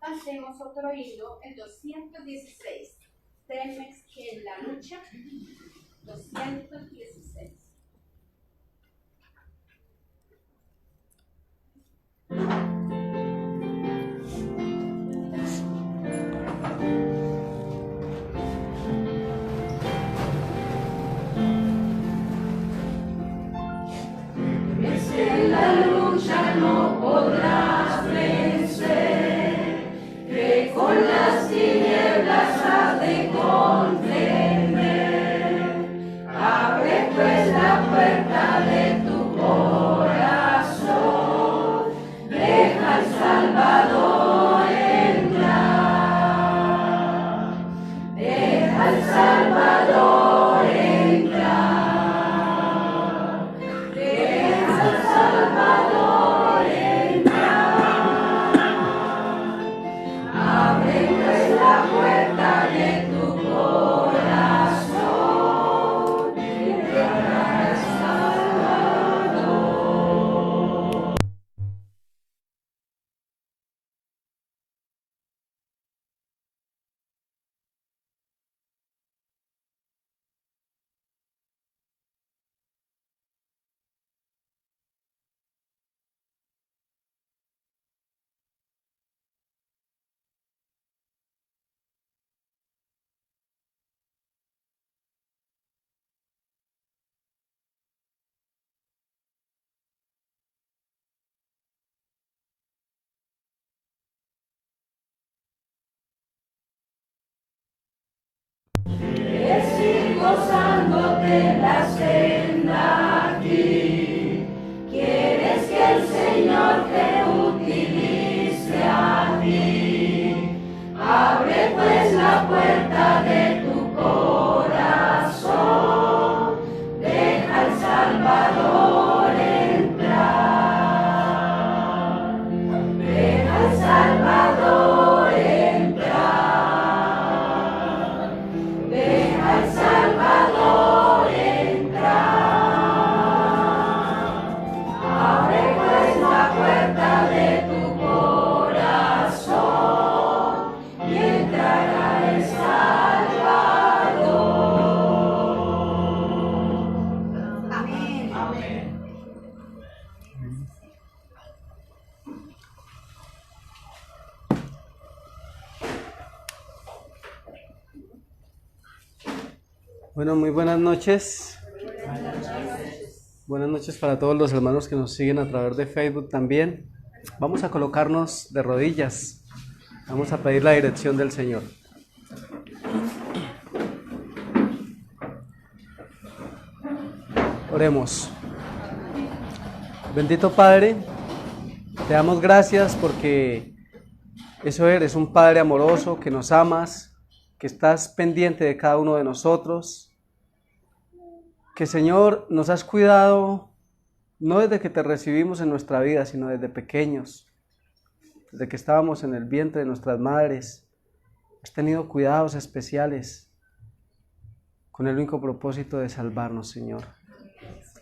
Hacemos otro himno, el 216. Telmex en la lucha, 216. Es que en la lucha no podrás vencer, que con las tinieblas has de contender. Abre pues la puerta de tu corazón, deja al Salvador entrar, deja al Salvador entrar. Salvador entrar, abre pues la puerta de tu corazón y deja al Salvador. Quieres ir gozándote en la senda aquí, quieres que el Señor te utilice a ti, abre pues la puerta de tu Bueno, muy buenas noches. Buenas noches para todos los hermanos que nos siguen a través de Facebook también. Vamos a colocarnos de rodillas. Vamos a pedir la dirección del Señor. Oremos. Bendito Padre, te damos gracias porque eso eres, un Padre amoroso, que nos amas, que estás pendiente de cada uno de nosotros, que Señor nos has cuidado no desde que te recibimos en nuestra vida, sino desde pequeños, desde que estábamos en el vientre de nuestras madres. Has tenido cuidados especiales con el único propósito de salvarnos, Señor.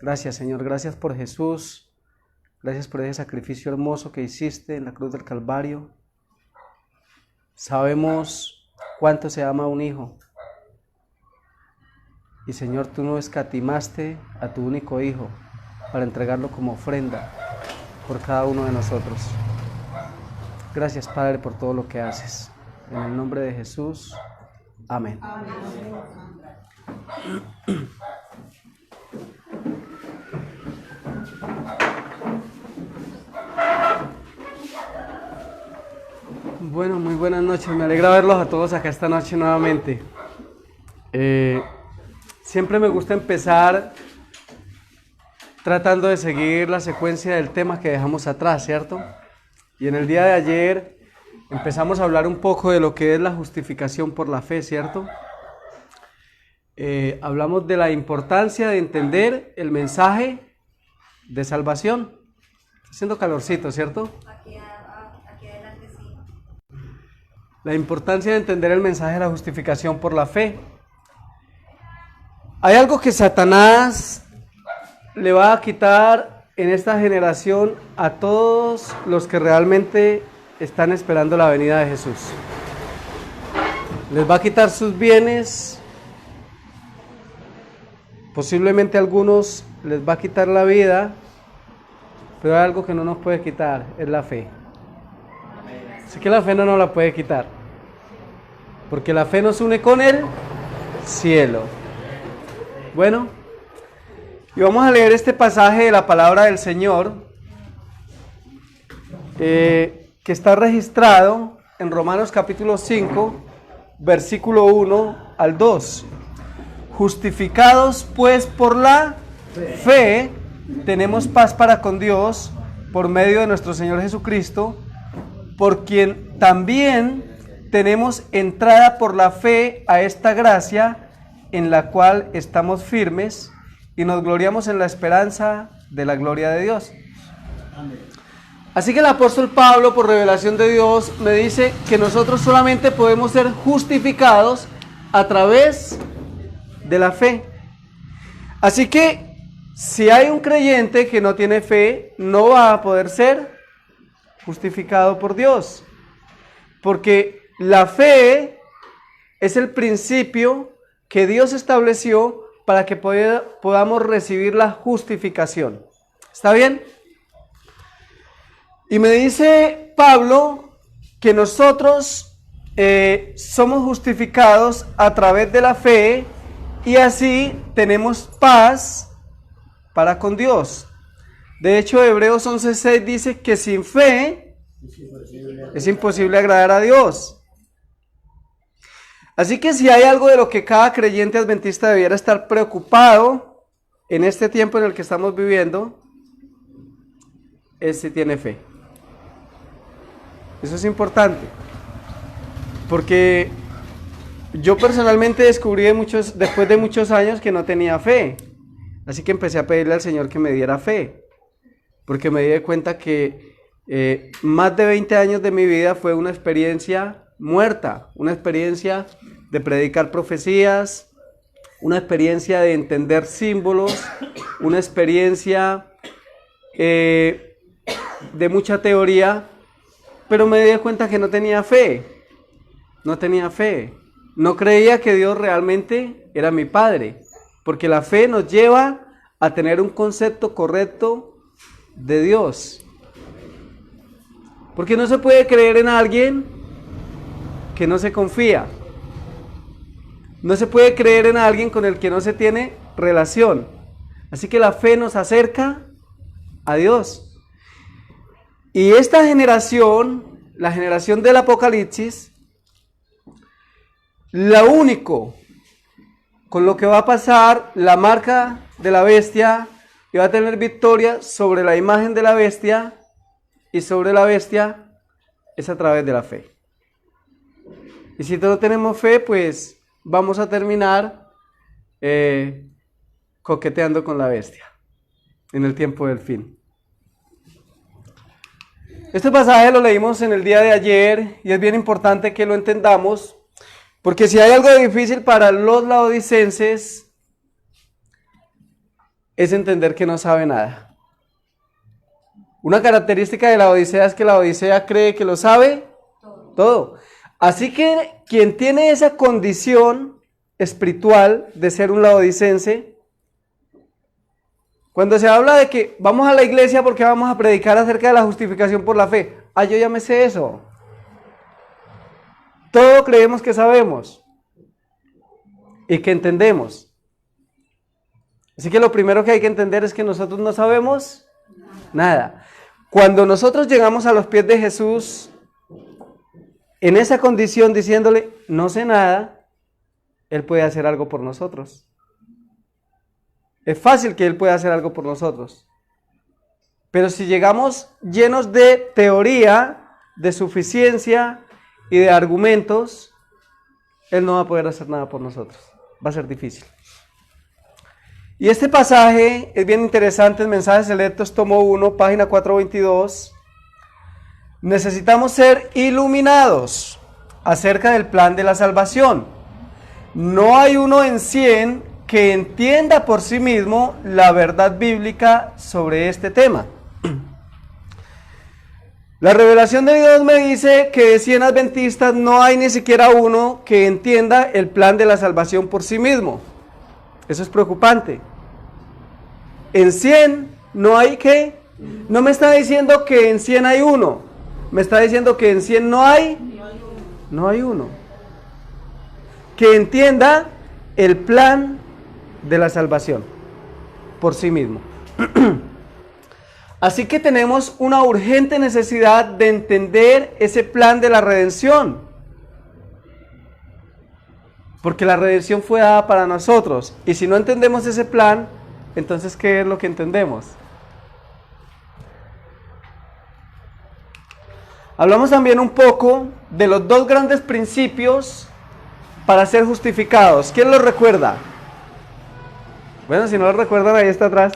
Gracias, Señor, gracias por Jesús, gracias por ese sacrificio hermoso que hiciste en la cruz del Calvario. Sabemos cuánto se ama a un hijo. Y Señor, tú no escatimaste a tu único hijo para entregarlo como ofrenda por cada uno de nosotros. Gracias, Padre, por todo lo que haces. En el nombre de Jesús, amén. Bueno, muy buenas noches. Me alegra verlos a todos acá esta noche nuevamente. Siempre me gusta empezar tratando de seguir la secuencia del tema que dejamos atrás, ¿cierto? Y en el día de ayer empezamos a hablar un poco de lo que es la justificación por la fe, ¿cierto? Hablamos de la importancia de entender el mensaje de salvación. Está haciendo calorcito, ¿cierto? Aquí adelante sí. La importancia de entender el mensaje de la justificación por la fe. Hay algo que Satanás le va a quitar en esta generación a todos los que realmente están esperando la venida de Jesús. Les va a quitar sus bienes, posiblemente a algunos les va a quitar la vida, pero hay algo que no nos puede quitar, es la fe. Así que la fe no nos la puede quitar, porque la fe nos une con el cielo. Bueno, y vamos a leer este pasaje de la palabra del Señor, que está registrado en Romanos capítulo 5, versículo 1 al 2. Justificados pues por la fe, tenemos paz para con Dios por medio de nuestro Señor Jesucristo, por quien también tenemos entrada por la fe a esta gracia, en la cual estamos firmes y nos gloriamos en la esperanza de la gloria de Dios. Así que el apóstol Pablo, por revelación de Dios, me dice que nosotros solamente podemos ser justificados a través de la fe. Así que si hay un creyente que no tiene fe, no va a poder ser justificado por Dios, porque la fe es el principio que Dios estableció para que podamos recibir la justificación. ¿Está bien? Y me dice Pablo que nosotros somos justificados a través de la fe y así tenemos paz para con Dios. De hecho, Hebreos 11:6 dice que sin fe es imposible agradar a Dios. Así que si hay algo de lo que cada creyente adventista debiera estar preocupado en este tiempo en el que estamos viviendo, es si tiene fe. Eso es importante, porque yo personalmente descubrí después de muchos años que no tenía fe. Así que empecé a pedirle al Señor que me diera fe, porque me di cuenta que más de 20 años de mi vida fue una experiencia muerta, una experiencia de predicar profecías, una experiencia de entender símbolos, una experiencia de mucha teoría, pero me di cuenta que no tenía fe, no creía que Dios realmente era mi Padre, porque la fe nos lleva a tener un concepto correcto de Dios, porque no se puede creer en alguien que no se confía. No se puede creer en alguien con el que no se tiene relación. Así que la fe nos acerca a Dios. Y esta generación, la generación del Apocalipsis, lo único con lo que va a pasar la marca de la bestia y va a tener victoria sobre la imagen de la bestia y sobre la bestia es a través de la fe. Y si no tenemos fe, pues vamos a terminar coqueteando con la bestia en el tiempo del fin. Este pasaje lo leímos en el día de ayer y es bien importante que lo entendamos, porque si hay algo difícil para los laodicenses es entender que no sabe nada. Una característica de la Odisea es que la Odisea cree que lo sabe todo. Así que quien tiene esa condición espiritual de ser un laodicense, cuando se habla de que vamos a la iglesia porque vamos a predicar acerca de la justificación por la fe, yo ya me sé eso. Todo creemos que sabemos y que entendemos. Así que lo primero que hay que entender es que nosotros no sabemos nada. Cuando nosotros llegamos a los pies de Jesús, en esa condición diciéndole, no sé nada, Él puede hacer algo por nosotros. Es fácil que Él pueda hacer algo por nosotros. Pero si llegamos llenos de teoría, de suficiencia y de argumentos, Él no va a poder hacer nada por nosotros. Va a ser difícil. Y este pasaje es bien interesante, en Mensajes Selectos, tomo 1, página 422. Necesitamos ser iluminados acerca del plan de la salvación. No hay uno en 100 que entienda por sí mismo la verdad bíblica sobre este tema. La revelación de Dios me dice que de 100 adventistas no hay ni siquiera uno que entienda el plan de la salvación por sí mismo. Eso es preocupante. En 100 no hay que, no me está diciendo que en 100 hay uno, me está diciendo que en 100 no hay uno que entienda el plan de la salvación por sí mismo. Así que tenemos una urgente necesidad de entender ese plan de la redención, porque la redención fue dada para nosotros, y si no entendemos ese plan, entonces ¿qué es lo que entendemos? Hablamos también un poco de los dos grandes principios para ser justificados. ¿Quién los recuerda? Bueno, si no los recuerdan, ahí está atrás.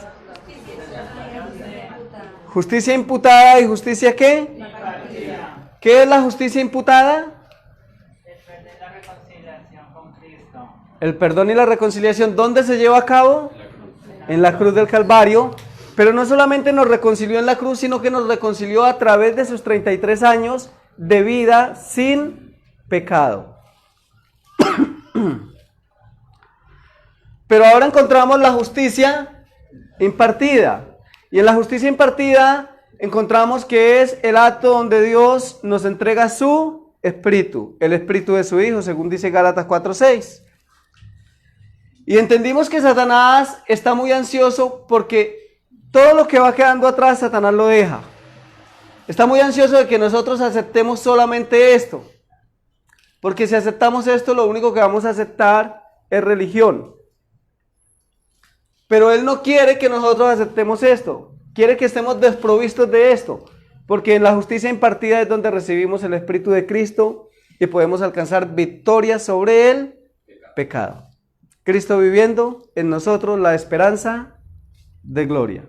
Justicia imputada y justicia ¿qué? Impartida. ¿Qué es la justicia imputada? El perdón y la reconciliación con Cristo. El perdón y la reconciliación, ¿dónde se lleva a cabo? En la cruz del Calvario. Pero no solamente nos reconcilió en la cruz, sino que nos reconcilió a través de sus 33 años de vida sin pecado. Pero ahora encontramos la justicia impartida. Y en la justicia impartida encontramos que es el acto donde Dios nos entrega su espíritu, el espíritu de su Hijo, según dice Gálatas 4:6. Y entendimos que Satanás está muy ansioso porque todo lo que va quedando atrás, Satanás lo deja. Está muy ansioso de que nosotros aceptemos solamente esto. Porque si aceptamos esto, lo único que vamos a aceptar es religión. Pero Él no quiere que nosotros aceptemos esto. Quiere que estemos desprovistos de esto. Porque en la justicia impartida es donde recibimos el Espíritu de Cristo y podemos alcanzar victoria sobre el pecado. Cristo viviendo en nosotros la esperanza de gloria.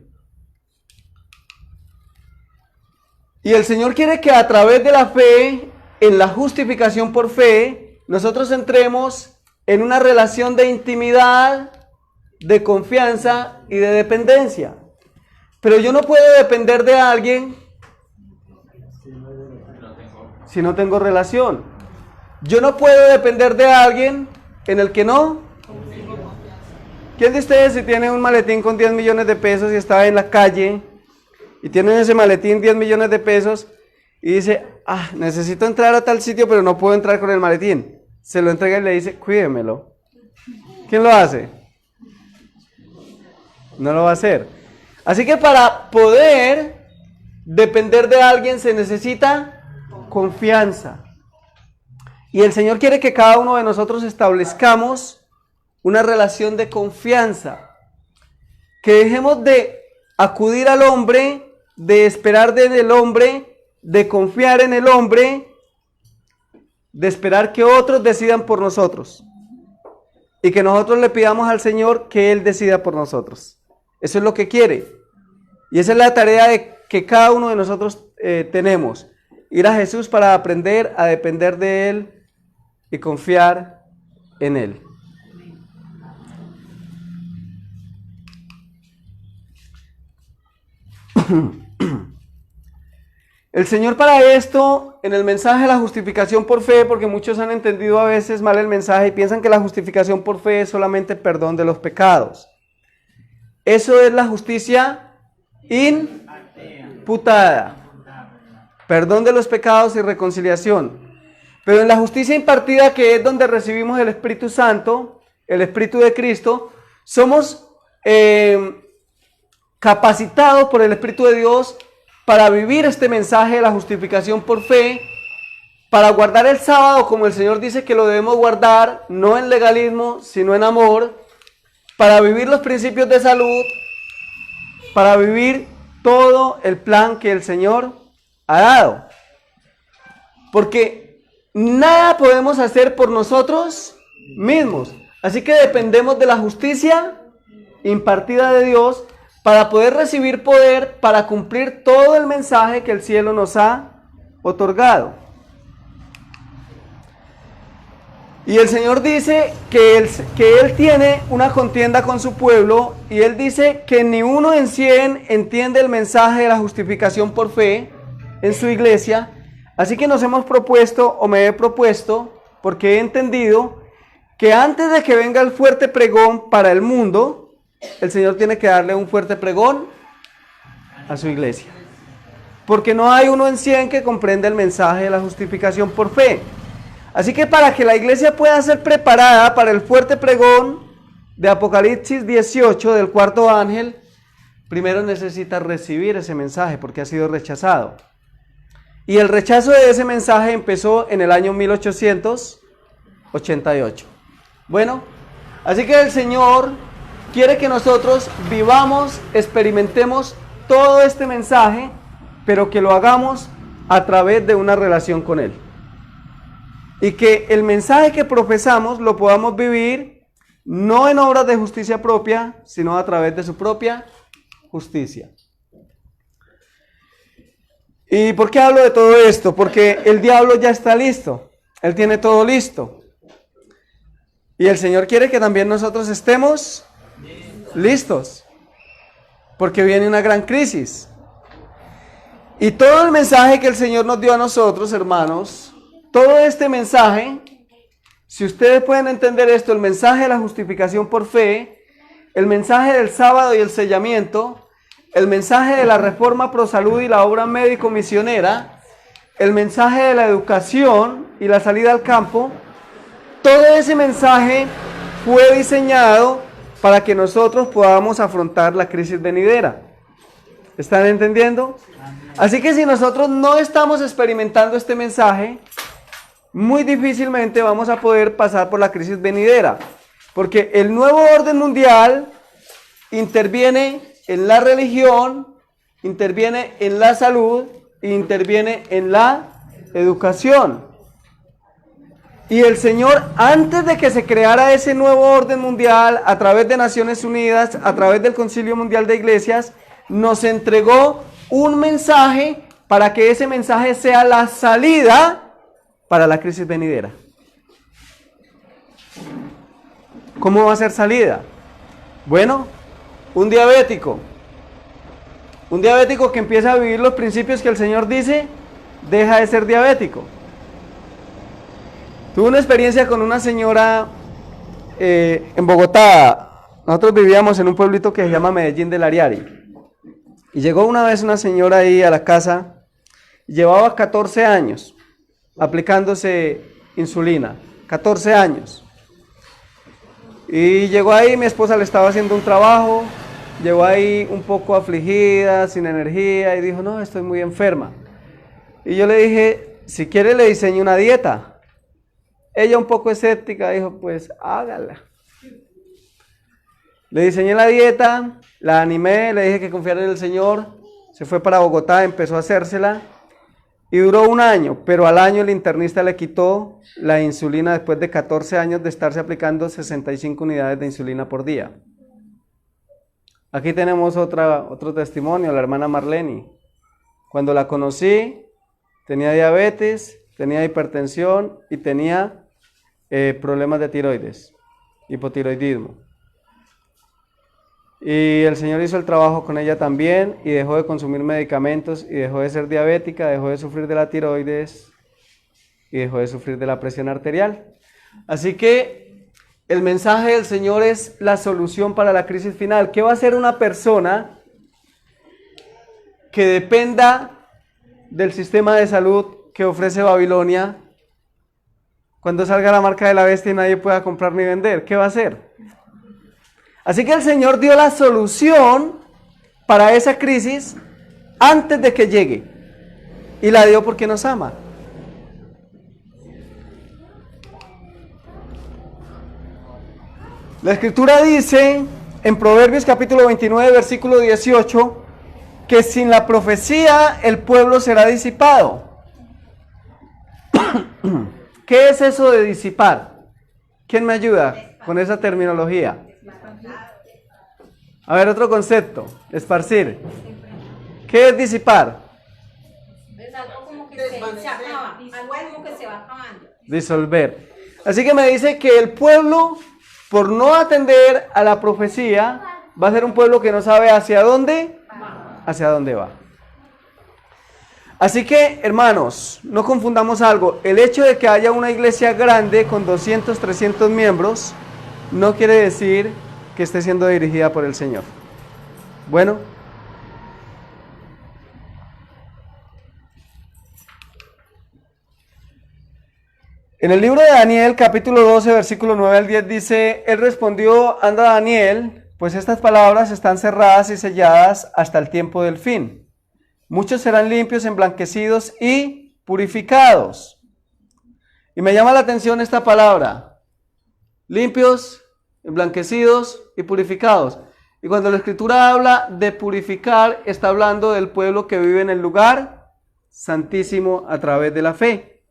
Y el Señor quiere que a través de la fe, en la justificación por fe, nosotros entremos en una relación de intimidad, de confianza y de dependencia. Pero yo no puedo depender de alguien si no tengo relación. Yo no puedo depender de alguien en el que no. ¿Quién de ustedes, si tiene un maletín con 10 millones de pesos y está en la calle y tiene en ese maletín 10 millones de pesos y dice, necesito entrar a tal sitio pero no puedo entrar con el maletín? Se lo entrega y le dice, cuídemelo. ¿Quién lo hace? No lo va a hacer. Así que para poder depender de alguien se necesita confianza. Y el Señor quiere que cada uno de nosotros establezcamos una relación de confianza. Que dejemos de acudir al hombre, de esperar del hombre, de confiar en el hombre, de esperar que otros decidan por nosotros. Y que nosotros le pidamos al Señor que Él decida por nosotros. Eso es lo que quiere. Y esa es la tarea que cada uno de nosotros tenemos. Ir a Jesús para aprender a depender de Él y confiar en Él. El Señor para esto, en el mensaje de la justificación por fe, porque muchos han entendido a veces mal el mensaje y piensan que la justificación por fe es solamente perdón de los pecados. Eso es la justicia imputada. Perdón de los pecados y reconciliación. Pero en la justicia impartida, que es donde recibimos el Espíritu Santo, el Espíritu de Cristo, somos capacitados por el Espíritu de Dios para vivir este mensaje de la justificación por fe, para guardar el sábado como el Señor dice que lo debemos guardar, no en legalismo, sino en amor, para vivir los principios de salud, para vivir todo el plan que el Señor ha dado. Porque nada podemos hacer por nosotros mismos, así que dependemos de la justicia impartida de Dios para poder recibir poder para cumplir todo el mensaje que el cielo nos ha otorgado. Y el Señor dice que Él tiene una contienda con su pueblo, y Él dice que ni uno en 100 entiende el mensaje de la justificación por fe en su iglesia. Así que nos hemos propuesto, o me he propuesto, porque he entendido que antes de que venga el fuerte pregón para el mundo, el Señor tiene que darle un fuerte pregón a su iglesia. Porque no hay uno en 100 que comprenda el mensaje de la justificación por fe. Así que para que la iglesia pueda ser preparada para el fuerte pregón de Apocalipsis 18 del cuarto ángel, primero necesita recibir ese mensaje porque ha sido rechazado. Y el rechazo de ese mensaje empezó en el año 1888. Bueno, así que el Señor quiere que nosotros vivamos, experimentemos todo este mensaje, pero que lo hagamos a través de una relación con Él. Y que el mensaje que profesamos lo podamos vivir no en obras de justicia propia, sino a través de su propia justicia. ¿Y por qué hablo de todo esto? Porque el diablo ya está listo. Él tiene todo listo. Y el Señor quiere que también nosotros estemos listos. Porque viene una gran crisis. Y todo el mensaje que el Señor nos dio a nosotros, hermanos, todo este mensaje, si ustedes pueden entender esto, el mensaje de la justificación por fe, el mensaje del sábado y el sellamiento, el mensaje de la reforma pro salud y la obra médico-misionera, el mensaje de la educación y la salida al campo, todo ese mensaje fue diseñado para que nosotros podamos afrontar la crisis venidera. ¿Están entendiendo? Así que si nosotros no estamos experimentando este mensaje, muy difícilmente vamos a poder pasar por la crisis venidera, porque el nuevo orden mundial interviene en la religión, interviene en la salud, interviene en la educación. Y el Señor, antes de que se creara ese nuevo orden mundial, a través de Naciones Unidas, a través del Concilio Mundial de Iglesias, nos entregó un mensaje para que ese mensaje sea la salida para la crisis venidera. ¿Cómo va a ser salida? Bueno, un diabético que empieza a vivir los principios que el Señor dice, deja de ser diabético. Tuve una experiencia con una señora en Bogotá. Nosotros vivíamos en un pueblito que se llama Medellín del Ariari. Y llegó una vez una señora ahí a la casa, llevaba 14 años aplicándose insulina, 14 años. Y llegó ahí, mi esposa le estaba haciendo un trabajo, llegó ahí un poco afligida, sin energía, y dijo, no, estoy muy enferma. Y yo le dije, si quiere le diseño una dieta. Ella un poco escéptica dijo, pues hágala. Le diseñé la dieta, la animé, le dije que confiara en el Señor, se fue para Bogotá, empezó a hacérsela y duró un año, pero al año el internista le quitó la insulina después de 14 años de estarse aplicando 65 unidades de insulina por día. Aquí tenemos otro testimonio, la hermana Marlene. Cuando la conocí, tenía diabetes, tenía hipertensión y tenía problemas de tiroides, hipotiroidismo. Y el Señor hizo el trabajo con ella también y dejó de consumir medicamentos y dejó de ser diabética, dejó de sufrir de la tiroides y dejó de sufrir de la presión arterial. Así que el mensaje del Señor es la solución para la crisis final. ¿Qué va a hacer una persona que dependa del sistema de salud que ofrece Babilonia cuando salga la marca de la bestia y nadie pueda comprar ni vender? ¿Qué va a hacer? Así que el Señor dio la solución para esa crisis antes de que llegue. Y la dio porque nos ama. La Escritura dice en Proverbios capítulo 29, versículo 18, que sin la profecía el pueblo será disipado. ¿Qué es eso de disipar? ¿Quién me ayuda con esa terminología? A ver, otro concepto, esparcir. ¿Qué es disipar? Es algo como que se acaba, algo como que se va acabando. Disolver. Así que me dice que el pueblo, por no atender a la profecía, va a ser un pueblo que no sabe hacia dónde va. Así que, hermanos, no confundamos algo. El hecho de que haya una iglesia grande con 200, 300 miembros, no quiere decir que esté siendo dirigida por el Señor. Bueno. En el libro de Daniel, capítulo 12, versículo 9 al 10, dice, él respondió, anda Daniel, pues estas palabras están cerradas y selladas hasta el tiempo del fin. Muchos serán limpios, emblanquecidos y purificados. Y me llama la atención esta palabra, limpios, emblanquecidos y purificados. Y cuando la Escritura habla de purificar, está hablando del pueblo que vive en el lugar santísimo a través de la fe.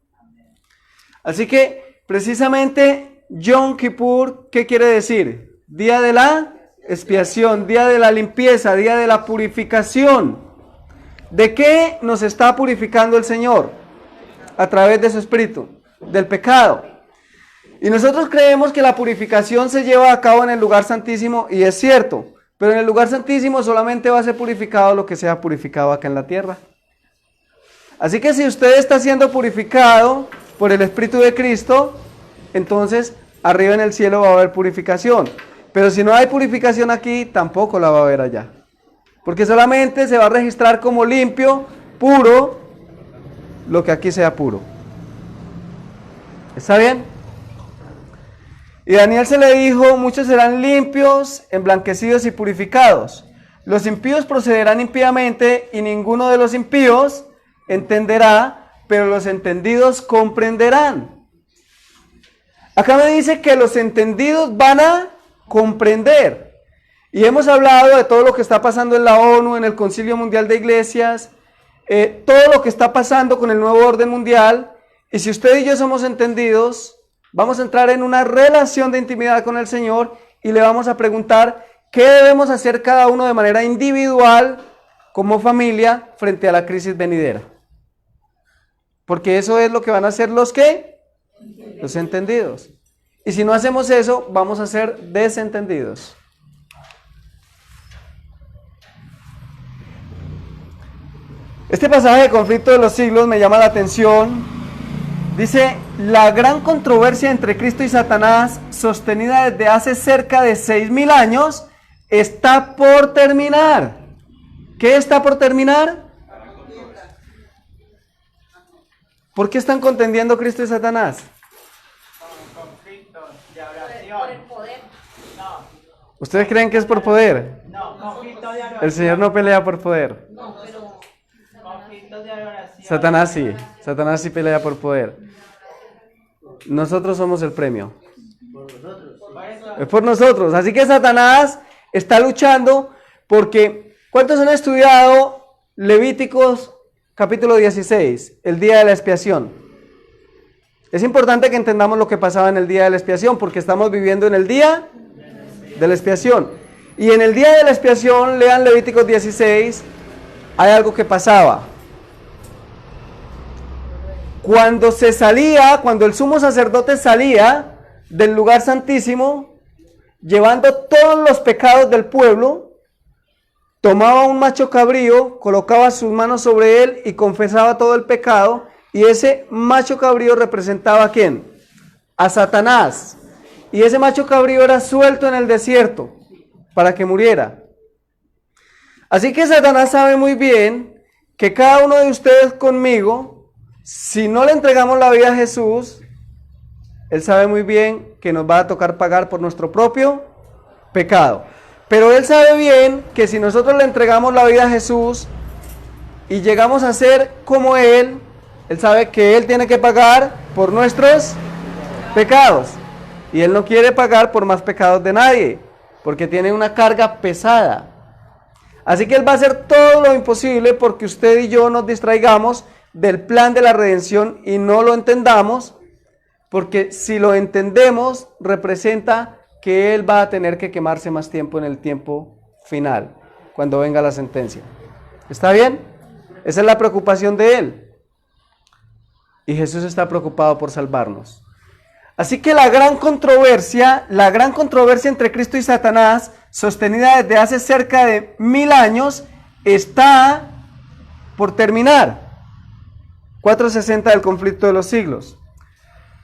Así que, precisamente, Yom Kippur, ¿qué quiere decir? Día de la expiación, día de la limpieza, día de la purificación. ¿De qué nos está purificando el Señor? A través de su Espíritu, del pecado. Y nosotros creemos que la purificación se lleva a cabo en el lugar santísimo, y es cierto, pero en el lugar santísimo solamente va a ser purificado lo que sea purificado acá en la tierra. Así que si usted está siendo purificado por el Espíritu de Cristo, entonces arriba en el cielo va a haber purificación. Pero si no hay purificación aquí, tampoco la va a haber allá. Porque solamente se va a registrar como limpio, puro, lo que aquí sea puro. ¿Está bien? Y Daniel se le dijo, muchos serán limpios, emblanquecidos y purificados. Los impíos procederán impíamente y ninguno de los impíos entenderá, pero los entendidos comprenderán. Acá me dice que los entendidos van a comprender. Y hemos hablado de todo lo que está pasando en la ONU, en el Concilio Mundial de Iglesias, todo lo que está pasando con el nuevo orden mundial. Y si usted y yo somos entendidos, vamos a entrar en una relación de intimidad con el Señor y le vamos a preguntar qué debemos hacer cada uno de manera individual, como familia, frente a la crisis venidera. Porque eso es lo que van a hacer los entendidos. Y si no hacemos eso, vamos a ser desentendidos. Este pasaje de conflicto de los siglos me llama la atención. Dice, la gran controversia entre Cristo y Satanás, sostenida desde hace cerca de 6.000 años, está por terminar. ¿Qué está por terminar? ¿Por qué están contendiendo Cristo y Satanás? un conflicto de Por el oración. poder. No, ¿Ustedes creen que es por poder? no, conflicto de oración. El Señor no pelea por poder. No, pero Conflicto de oración. Satanás sí pelea por poder. Nosotros somos el premio. Por eso, Es por nosotros. Así que Satanás está luchando porque, ¿cuántos han estudiado Levíticos capítulo 16, el día de la expiación? Es importante que entendamos lo que pasaba en el día de la expiación porque estamos viviendo en el día de la expiación. Y en el día de la expiación, lean Levíticos 16, hay algo que pasaba. Cuando se salía, cuando el sumo sacerdote salía del lugar santísimo, llevando todos los pecados del pueblo, tomaba un macho cabrío, colocaba sus manos sobre él y confesaba todo el pecado, y ese macho cabrío representaba ¿a quién? A Satanás. Y ese macho cabrío era suelto en el desierto para que muriera. Así que Satanás sabe muy bien que cada uno de ustedes conmigo, si no le entregamos la vida a Jesús, él sabe muy bien que nos va a tocar pagar por nuestro propio pecado. Pero él sabe bien que si nosotros le entregamos la vida a Jesús y llegamos a ser como él sabe que él tiene que pagar por nuestros pecados. Y él no quiere pagar por más pecados de nadie, porque tiene una carga pesada. Así que él va a hacer todo lo imposible porque usted y yo nos distraigamos del plan de la redención y no lo entendamos, porque si lo entendemos representa que él va a tener que quemarse más tiempo en el tiempo final, cuando venga la sentencia. ¿Está bien? Esa es la preocupación de él. Y Jesús está preocupado por salvarnos. Así que la gran controversia entre Cristo y Satanás, sostenida desde hace cerca de 1000 años, está por terminar. 460 del conflicto de los siglos.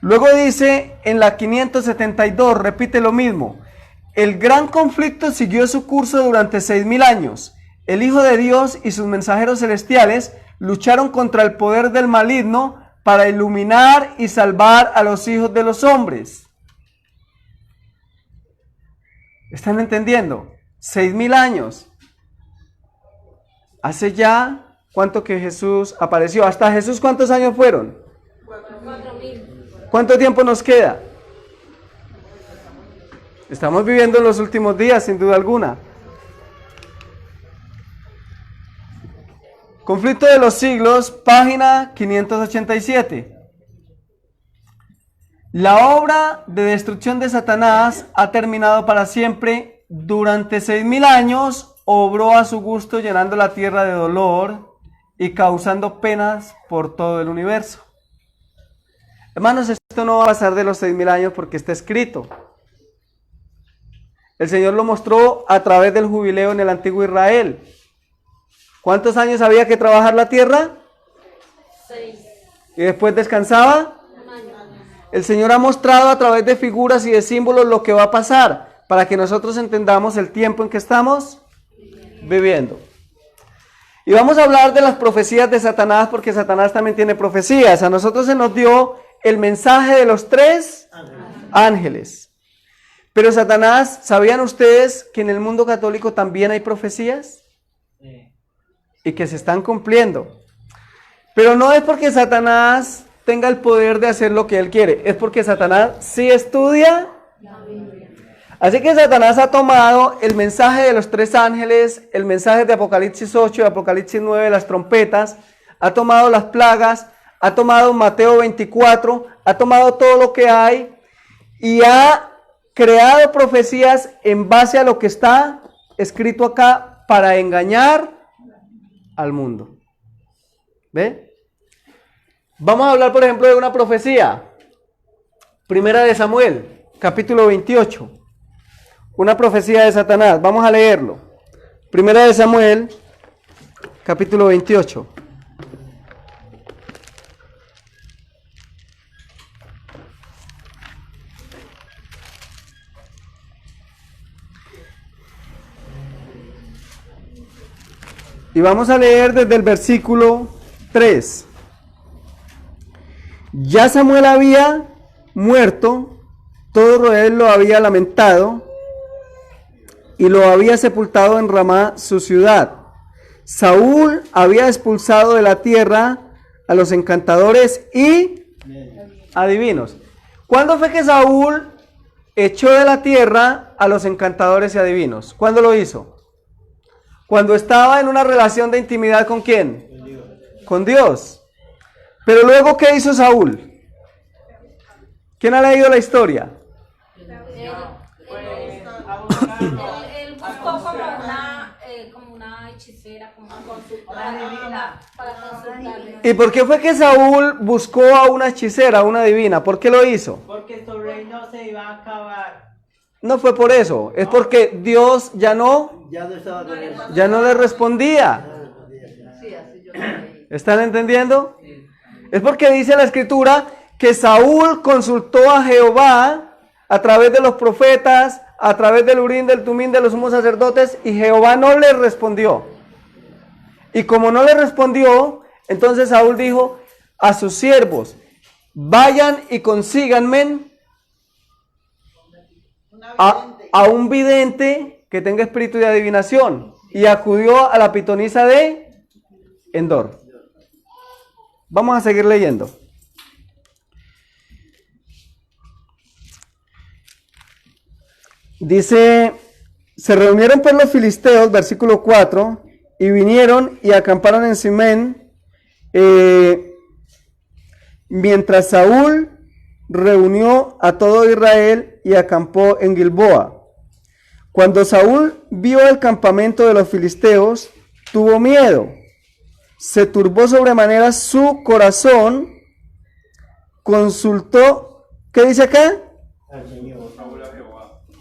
Luego dice en la 572, repite lo mismo. El gran conflicto siguió su curso durante 6000 años. El Hijo de Dios y sus mensajeros celestiales lucharon contra el poder del maligno para iluminar y salvar a los hijos de los hombres. ¿Están entendiendo? 6000 años. Hace ya, ¿cuánto que Jesús apareció? ¿Hasta Jesús cuántos años fueron? 4000. ¿Cuánto tiempo nos queda? Estamos viviendo en los últimos días, sin duda alguna. Conflicto de los siglos, página 587. La obra de destrucción de Satanás ha terminado para siempre. Durante 6000 años obró a su gusto, llenando la tierra de dolor y causando penas por todo el universo. Hermanos, esto no va a pasar de los 6000 años porque está escrito. El Señor lo mostró a través del jubileo en el antiguo Israel. ¿Cuántos años había que trabajar la tierra? 6. ¿Y después descansaba? Un año. El Señor ha mostrado a través de figuras y de símbolos lo que va a pasar para que nosotros entendamos el tiempo en que estamos viviendo. Y vamos a hablar de las profecías de Satanás porque Satanás también tiene profecías. A nosotros se nos dio el mensaje de los 3 ángeles. Pero Satanás, ¿sabían ustedes que en el mundo católico también hay profecías? Y que se están cumpliendo. Pero no es porque Satanás tenga el poder de hacer lo que él quiere, es porque Satanás sí estudia. Así que Satanás ha tomado el mensaje de los 3 ángeles, el mensaje de Apocalipsis 8 y Apocalipsis 9, las trompetas, ha tomado las plagas, ha tomado Mateo 24, ha tomado todo lo que hay y ha creado profecías en base a lo que está escrito acá para engañar al mundo. ¿Ve? Vamos a hablar, por ejemplo, de una profecía. Primera de Samuel, capítulo 28. Una profecía de Satanás. Vamos a leerlo. Primera de Samuel, capítulo 28. Y vamos a leer desde el versículo 3. Ya Samuel había muerto, todo Israel lo había lamentado y lo había sepultado en Ramá, su ciudad. Saúl había expulsado de la tierra a los encantadores y adivinos. ¿Cuándo fue que Saúl echó de la tierra a los encantadores y adivinos? ¿Cuándo lo hizo? Cuando estaba en una relación de intimidad ¿con quién? Con Dios. Pero luego, ¿qué hizo Saúl? ¿Quién ha leído la historia? Él buscó como una hechicera, como para consultarle. ¿Y por qué fue que Saúl buscó a una hechicera, a una divina? ¿Por qué lo hizo? Porque su reino se iba a acabar. No fue por eso, es porque Dios ya no le respondía. ¿Están entendiendo? Es porque dice la escritura que Saúl consultó a Jehová a través de los profetas, a través del Urim, del Tumín, de los sumos sacerdotes, y Jehová no le respondió. Y como no le respondió, entonces Saúl dijo a sus siervos: vayan y consíganme a un vidente que tenga espíritu de adivinación. Y acudió a la pitonisa de Endor. Vamos a seguir leyendo. Dice: se reunieron pues los filisteos, versículo 4, y vinieron y acamparon en Simén, mientras Saúl reunió a todo Israel y acampó en Gilboa. Cuando Saúl vio el campamento de los filisteos, tuvo miedo, se turbó sobremanera su corazón, consultó, ¿qué dice acá?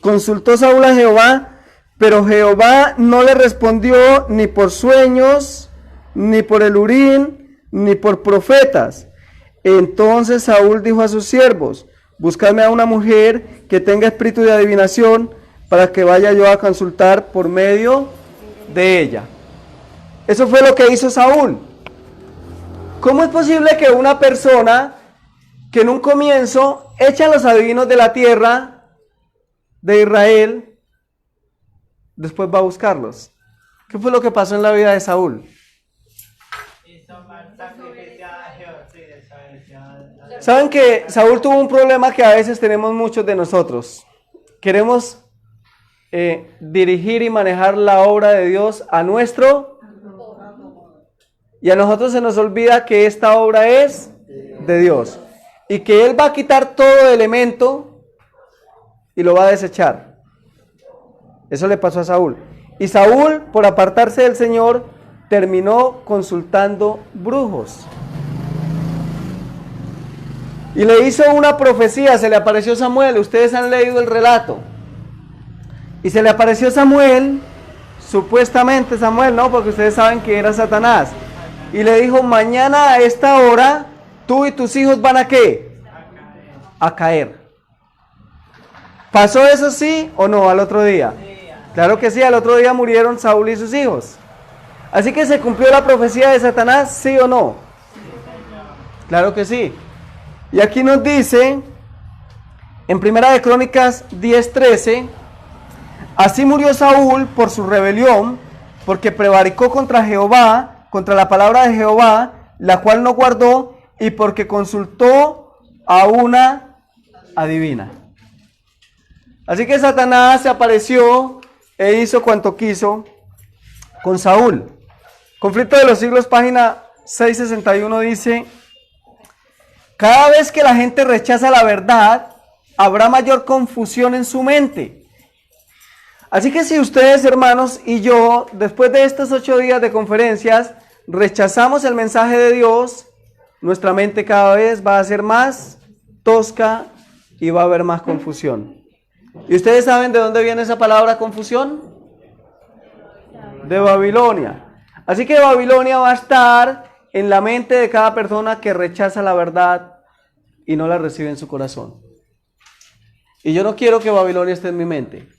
Consultó Saúl a Jehová, pero Jehová no le respondió ni por sueños, ni por el Urim, ni por profetas. Entonces Saúl dijo a sus siervos: buscadme a una mujer que tenga espíritu de adivinación, para que vaya yo a consultar por medio de ella. Eso fue lo que hizo Saúl. ¿Cómo es posible que una persona que en un comienzo echa a los adivinos de la tierra de Israel, después va a buscarlos? ¿Qué fue lo que pasó en la vida de Saúl? Saben que Saúl tuvo un problema que a veces tenemos muchos de nosotros. Queremos dirigir y manejar la obra de Dios a nuestro, y a nosotros se nos olvida que esta obra es de Dios y que Él va a quitar todo elemento y lo va a desechar. Eso le pasó a Saúl. Y Saúl, por apartarse del Señor, terminó consultando brujos. Y le hizo una profecía, se le apareció Samuel. Ustedes han leído el relato. Y se le apareció Samuel, supuestamente Samuel, ¿no? Porque ustedes saben que era Satanás. Y le dijo: mañana a esta hora, tú y tus hijos van a ¿qué? A caer. ¿Pasó eso sí o no al otro día? Claro que sí, al otro día murieron Saúl y sus hijos. Así que se cumplió la profecía de Satanás, ¿sí o no? Claro que sí. Y aquí nos dice, en Primera de Crónicas 10:13, así murió Saúl por su rebelión, porque prevaricó contra Jehová, contra la palabra de Jehová, la cual no guardó, y porque consultó a una adivina. Así que Satanás se apareció e hizo cuanto quiso con Saúl. Conflicto de los siglos, página 661, dice: cada vez que la gente rechaza la verdad, habrá mayor confusión en su mente. Así que si ustedes, hermanos, y yo, después de estos 8 días de conferencias, rechazamos el mensaje de Dios, nuestra mente cada vez va a ser más tosca y va a haber más confusión. ¿Y ustedes saben de dónde viene esa palabra confusión? De Babilonia. Así que Babilonia va a estar en la mente de cada persona que rechaza la verdad y no la recibe en su corazón. Y yo no quiero que Babilonia esté en mi mente.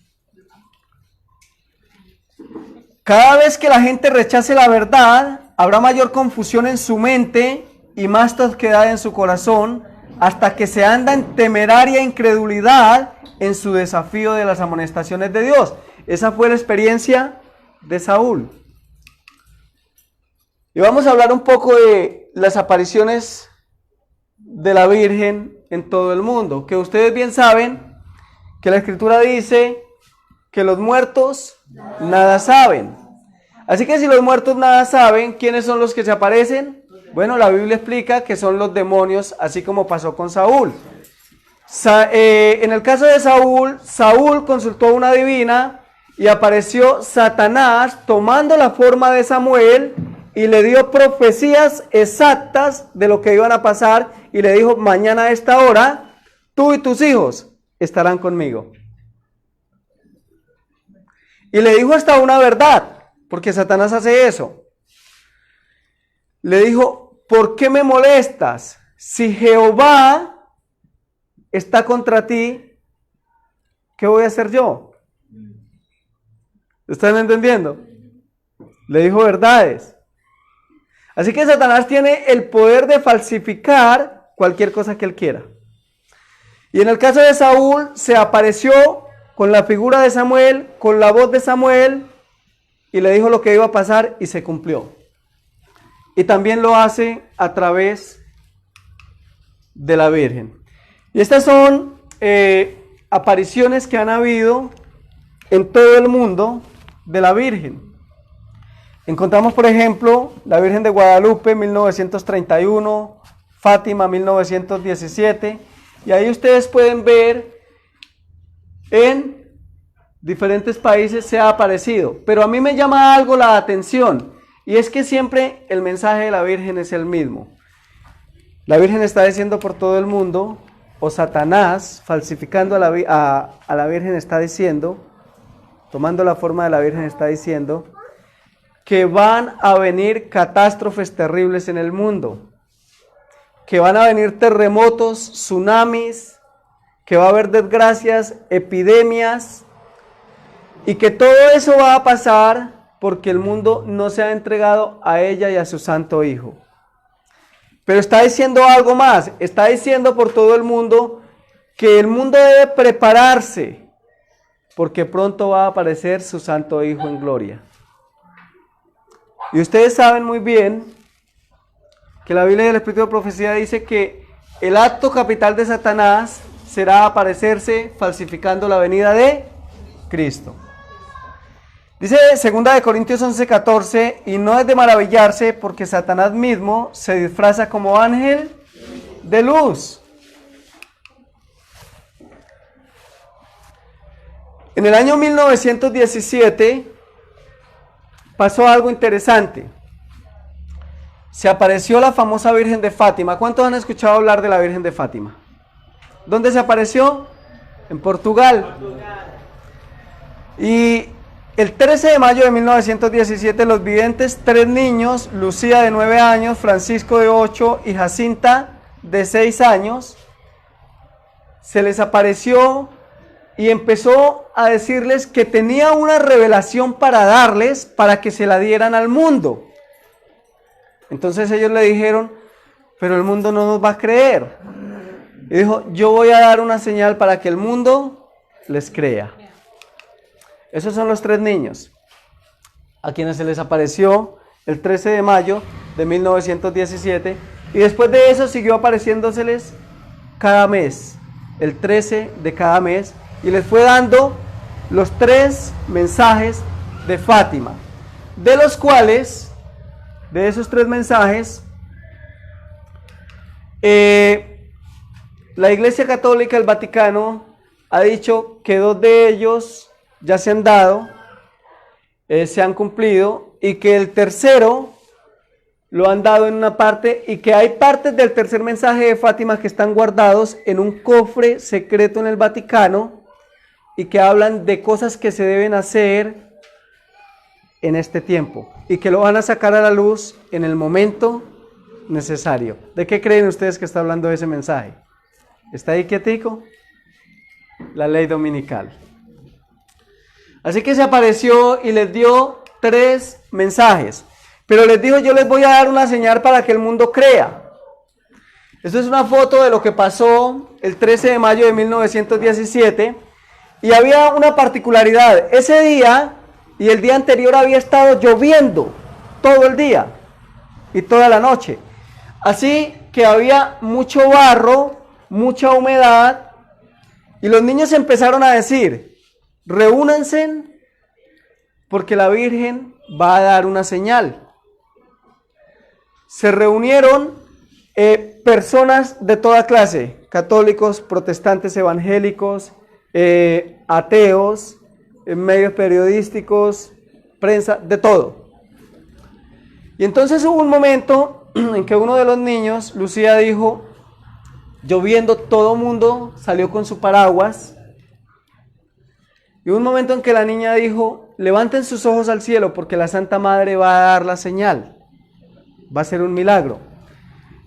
Cada vez que la gente rechace la verdad, habrá mayor confusión en su mente y más tosquedad en su corazón, hasta que se anda en temeraria incredulidad en su desafío de las amonestaciones de Dios. Esa fue la experiencia de Saúl. Y vamos a hablar un poco de las apariciones de la Virgen en todo el mundo, que ustedes bien saben que la Escritura dice que los muertos nada saben. Así que si los muertos nada saben, ¿quiénes son los que se aparecen? Bueno, la Biblia explica que son los demonios, así como pasó con Saúl. En el caso de Saúl, Saúl consultó a una divina y apareció Satanás tomando la forma de Samuel y le dio profecías exactas de lo que iban a pasar y le dijo: mañana a esta hora, tú y tus hijos estarán conmigo. Y le dijo hasta una verdad, porque Satanás hace eso. Le dijo: ¿por qué me molestas? Si Jehová está contra ti, ¿qué voy a hacer yo? ¿Están entendiendo? Le dijo verdades. Así que Satanás tiene el poder de falsificar cualquier cosa que él quiera. Y en el caso de Saúl, se apareció con la figura de Samuel, con la voz de Samuel, y le dijo lo que iba a pasar y se cumplió. Y también lo hace a través de la Virgen. Y estas son apariciones que han habido en todo el mundo de la Virgen. Encontramos, por ejemplo, la Virgen de Guadalupe, 1931, Fátima, 1917, y ahí ustedes pueden ver en diferentes países se ha aparecido. Pero a mí me llama algo la atención, y es que siempre el mensaje de la Virgen es el mismo. La Virgen está diciendo por todo el mundo, o Satanás, falsificando a la Virgen, está diciendo, tomando la forma de la Virgen, está diciendo que van a venir catástrofes terribles en el mundo, que van a venir terremotos, tsunamis, que va a haber desgracias, epidemias, y que todo eso va a pasar porque el mundo no se ha entregado a ella y a su santo Hijo. Pero está diciendo algo más, está diciendo por todo el mundo que el mundo debe prepararse, porque pronto va a aparecer su santo Hijo en gloria. Y ustedes saben muy bien que la Biblia del Espíritu de Profecía dice que el acto capital de Satanás será aparecerse falsificando la venida de Cristo. Dice 2 Corintios 11:14, y no es de maravillarse porque Satanás mismo se disfraza como ángel de luz. En el año 1917 pasó algo interesante. Se apareció la famosa Virgen de Fátima. ¿Cuántos han escuchado hablar de la Virgen de Fátima? ¿Dónde se apareció? En Portugal. Y el 13 de mayo de 1917, los videntes, 3 niños, Lucía de 9 años, Francisco de 8 y Jacinta de 6 años, se les apareció y empezó a decirles que tenía una revelación para darles, para que se la dieran al mundo. Entonces ellos le dijeron: pero el mundo no nos va a creer. Y dijo: yo voy a dar una señal para que el mundo les crea. Esos son los 3 niños a quienes se les apareció el 13 de mayo de 1917, y después de eso siguió apareciéndoseles cada mes, el 13 de cada mes, y les fue dando los 3 mensajes de Fátima, de los cuales, de esos 3 mensajes, la Iglesia Católica del Vaticano ha dicho que 2 de ellos ya se han dado, se han cumplido, y que el tercero lo han dado en una parte, y que hay partes del tercer mensaje de Fátima que están guardados en un cofre secreto en el Vaticano, y que hablan de cosas que se deben hacer en este tiempo, y que lo van a sacar a la luz en el momento necesario. ¿De qué creen ustedes que está hablando ese mensaje? ¿Está ahí quietico? La ley dominical. Así que se apareció y les dio 3 mensajes, pero les dijo: yo les voy a dar una señal para que el mundo crea. Esto es una foto de lo que pasó el 13 de mayo de 1917 y había una particularidad. Ese día y el día anterior había estado lloviendo todo el día y toda la noche. Así que había mucho barro, mucha humedad y los niños empezaron a decir, reúnanse porque la Virgen va a dar una señal. Se reunieron personas de toda clase, católicos, protestantes, evangélicos, ateos, medios periodísticos, prensa, de todo. Y entonces hubo un momento en que uno de los niños, Lucía, dijo, lloviendo, todo mundo salió con su paraguas. Y hubo un momento en que la niña dijo, levanten sus ojos al cielo porque la Santa Madre va a dar la señal. Va a ser un milagro.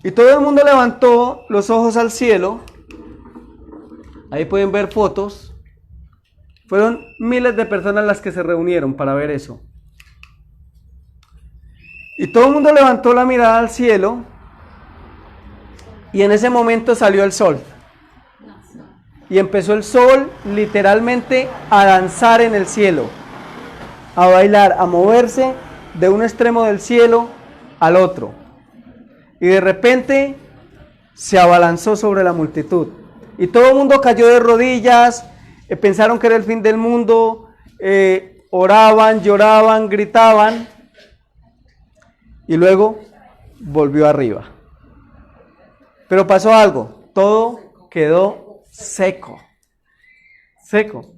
Y todo el mundo levantó los ojos al cielo. Ahí pueden ver fotos. Fueron miles de personas las que se reunieron para ver eso. Y todo el mundo levantó la mirada al cielo. Y en ese momento salió el sol. Y empezó el sol literalmente a danzar en el cielo. A bailar, a moverse de un extremo del cielo al otro. Y de repente se abalanzó sobre la multitud. Y todo el mundo cayó de rodillas, pensaron que era el fin del mundo, oraban, lloraban, gritaban. Y luego volvió arriba. Pero pasó algo, todo quedó seco. Seco.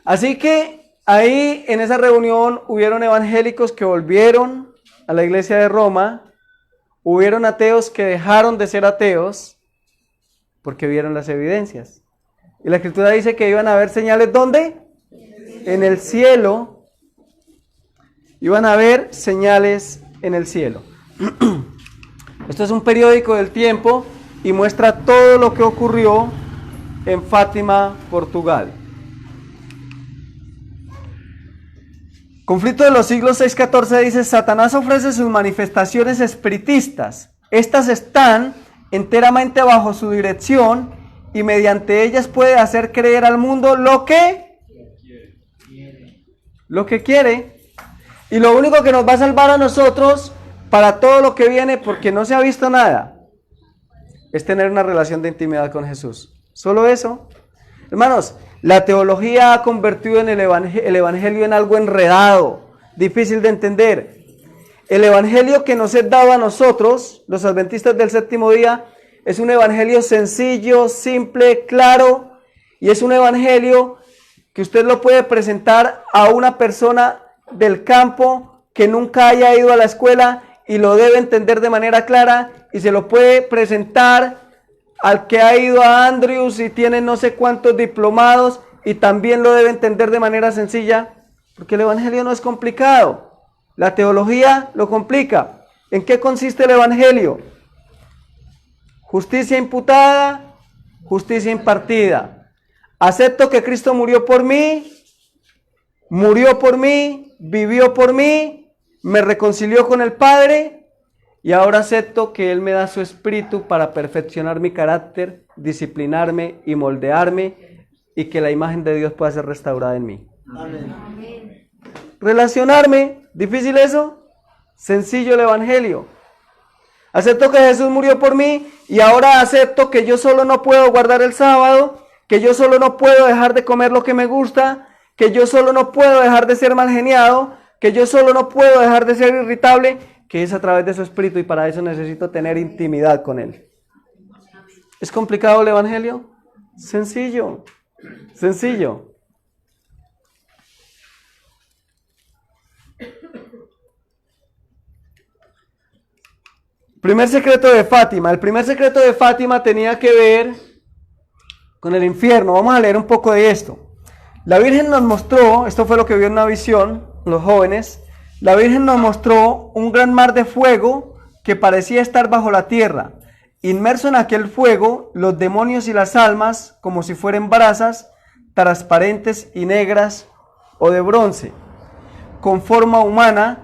Así que ahí en esa reunión hubieron evangélicos que volvieron a la iglesia de Roma. Hubieron ateos que dejaron de ser ateos porque vieron las evidencias. Y la Escritura dice que iban a haber señales, ¿dónde? En el cielo. Iban a haber señales en el cielo. Esto es un periódico del tiempo y muestra todo lo que ocurrió en Fátima, Portugal. Conflicto de los siglos 6-14 dice, Satanás ofrece sus manifestaciones espiritistas. Estas están enteramente bajo su dirección y mediante ellas puede hacer creer al mundo lo que quiere. Y lo único que nos va a salvar a nosotros para todo lo que viene, porque no se ha visto nada, es tener una relación de intimidad con Jesús. Solo eso. Hermanos, la teología ha convertido el evangelio en algo enredado, difícil de entender. El evangelio que nos es dado a nosotros, los adventistas del séptimo día, es un evangelio sencillo, simple, claro, y es un evangelio que usted lo puede presentar a una persona del campo que nunca haya ido a la escuela y lo debe entender de manera clara, y se lo puede presentar al que ha ido a Andrews y tiene no sé cuántos diplomados y también lo debe entender de manera sencilla, porque el evangelio no es complicado. La teología lo complica. ¿En qué consiste el evangelio? Justicia imputada, justicia impartida. Acepto que Cristo murió por mí, vivió por mí, me reconcilió con el Padre. Y ahora acepto que Él me da su espíritu para perfeccionar mi carácter, disciplinarme y moldearme, y que la imagen de Dios pueda ser restaurada en mí. Amén. Relacionarme, ¿difícil eso? Sencillo el evangelio. Acepto que Jesús murió por mí y ahora acepto que yo solo no puedo guardar el sábado, que yo solo no puedo dejar de comer lo que me gusta, que yo solo no puedo dejar de ser mal geniado, que yo solo no puedo dejar de ser irritable, que es a través de su espíritu y para eso necesito tener intimidad con Él. ¿Es complicado el evangelio? Sencillo, sencillo. Primer secreto de Fátima. El primer secreto de Fátima tenía que ver con el infierno. Vamos a leer un poco de esto. La Virgen nos mostró, esto fue lo que vio en una visión, los jóvenes. La Virgen nos mostró un gran mar de fuego que parecía estar bajo la tierra. Inmerso en aquel fuego, los demonios y las almas, como si fueran brasas, transparentes y negras o de bronce, con forma humana,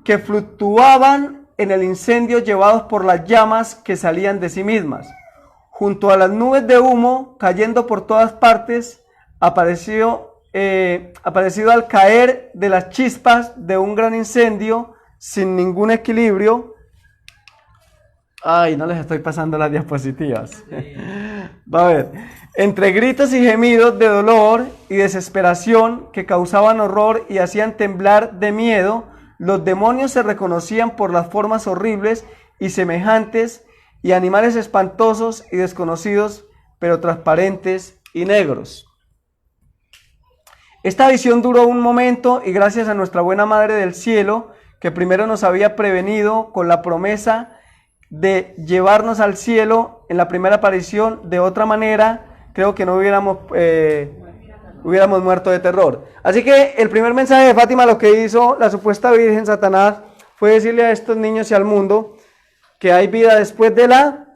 que fluctuaban en el incendio llevados por las llamas que salían de sí mismas. Junto a las nubes de humo cayendo por todas partes, aparecido al caer de las chispas de un gran incendio, sin ningún equilibrio. Ay, no les estoy pasando las diapositivas. Va a ver. Entre gritos y gemidos de dolor y desesperación que causaban horror y hacían temblar de miedo, los demonios se reconocían por las formas horribles y semejantes y animales espantosos y desconocidos, pero transparentes y negros. Esta visión duró un momento y gracias a nuestra buena Madre del Cielo, que primero nos había prevenido con la promesa de llevarnos al cielo en la primera aparición, de otra manera, creo que no hubiéramos muerto de terror. Así que el primer mensaje de Fátima, lo que hizo la supuesta Virgen Satanás, fue decirle a estos niños y al mundo que hay vida después de la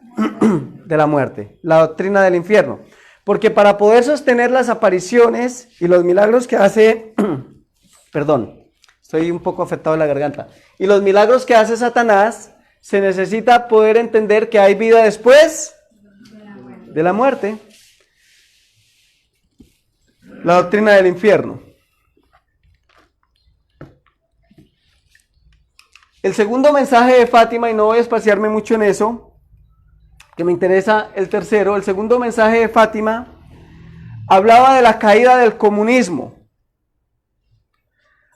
muerte, la doctrina del infierno. Porque para poder sostener las apariciones y los milagros que hace, perdón, estoy un poco afectado de la garganta, y los milagros que hace Satanás, se necesita poder entender que hay vida después de la muerte. La doctrina del infierno. El segundo mensaje de Fátima, y no voy a espaciarme mucho en eso, que me interesa el tercero. El segundo mensaje de Fátima hablaba de la caída del comunismo.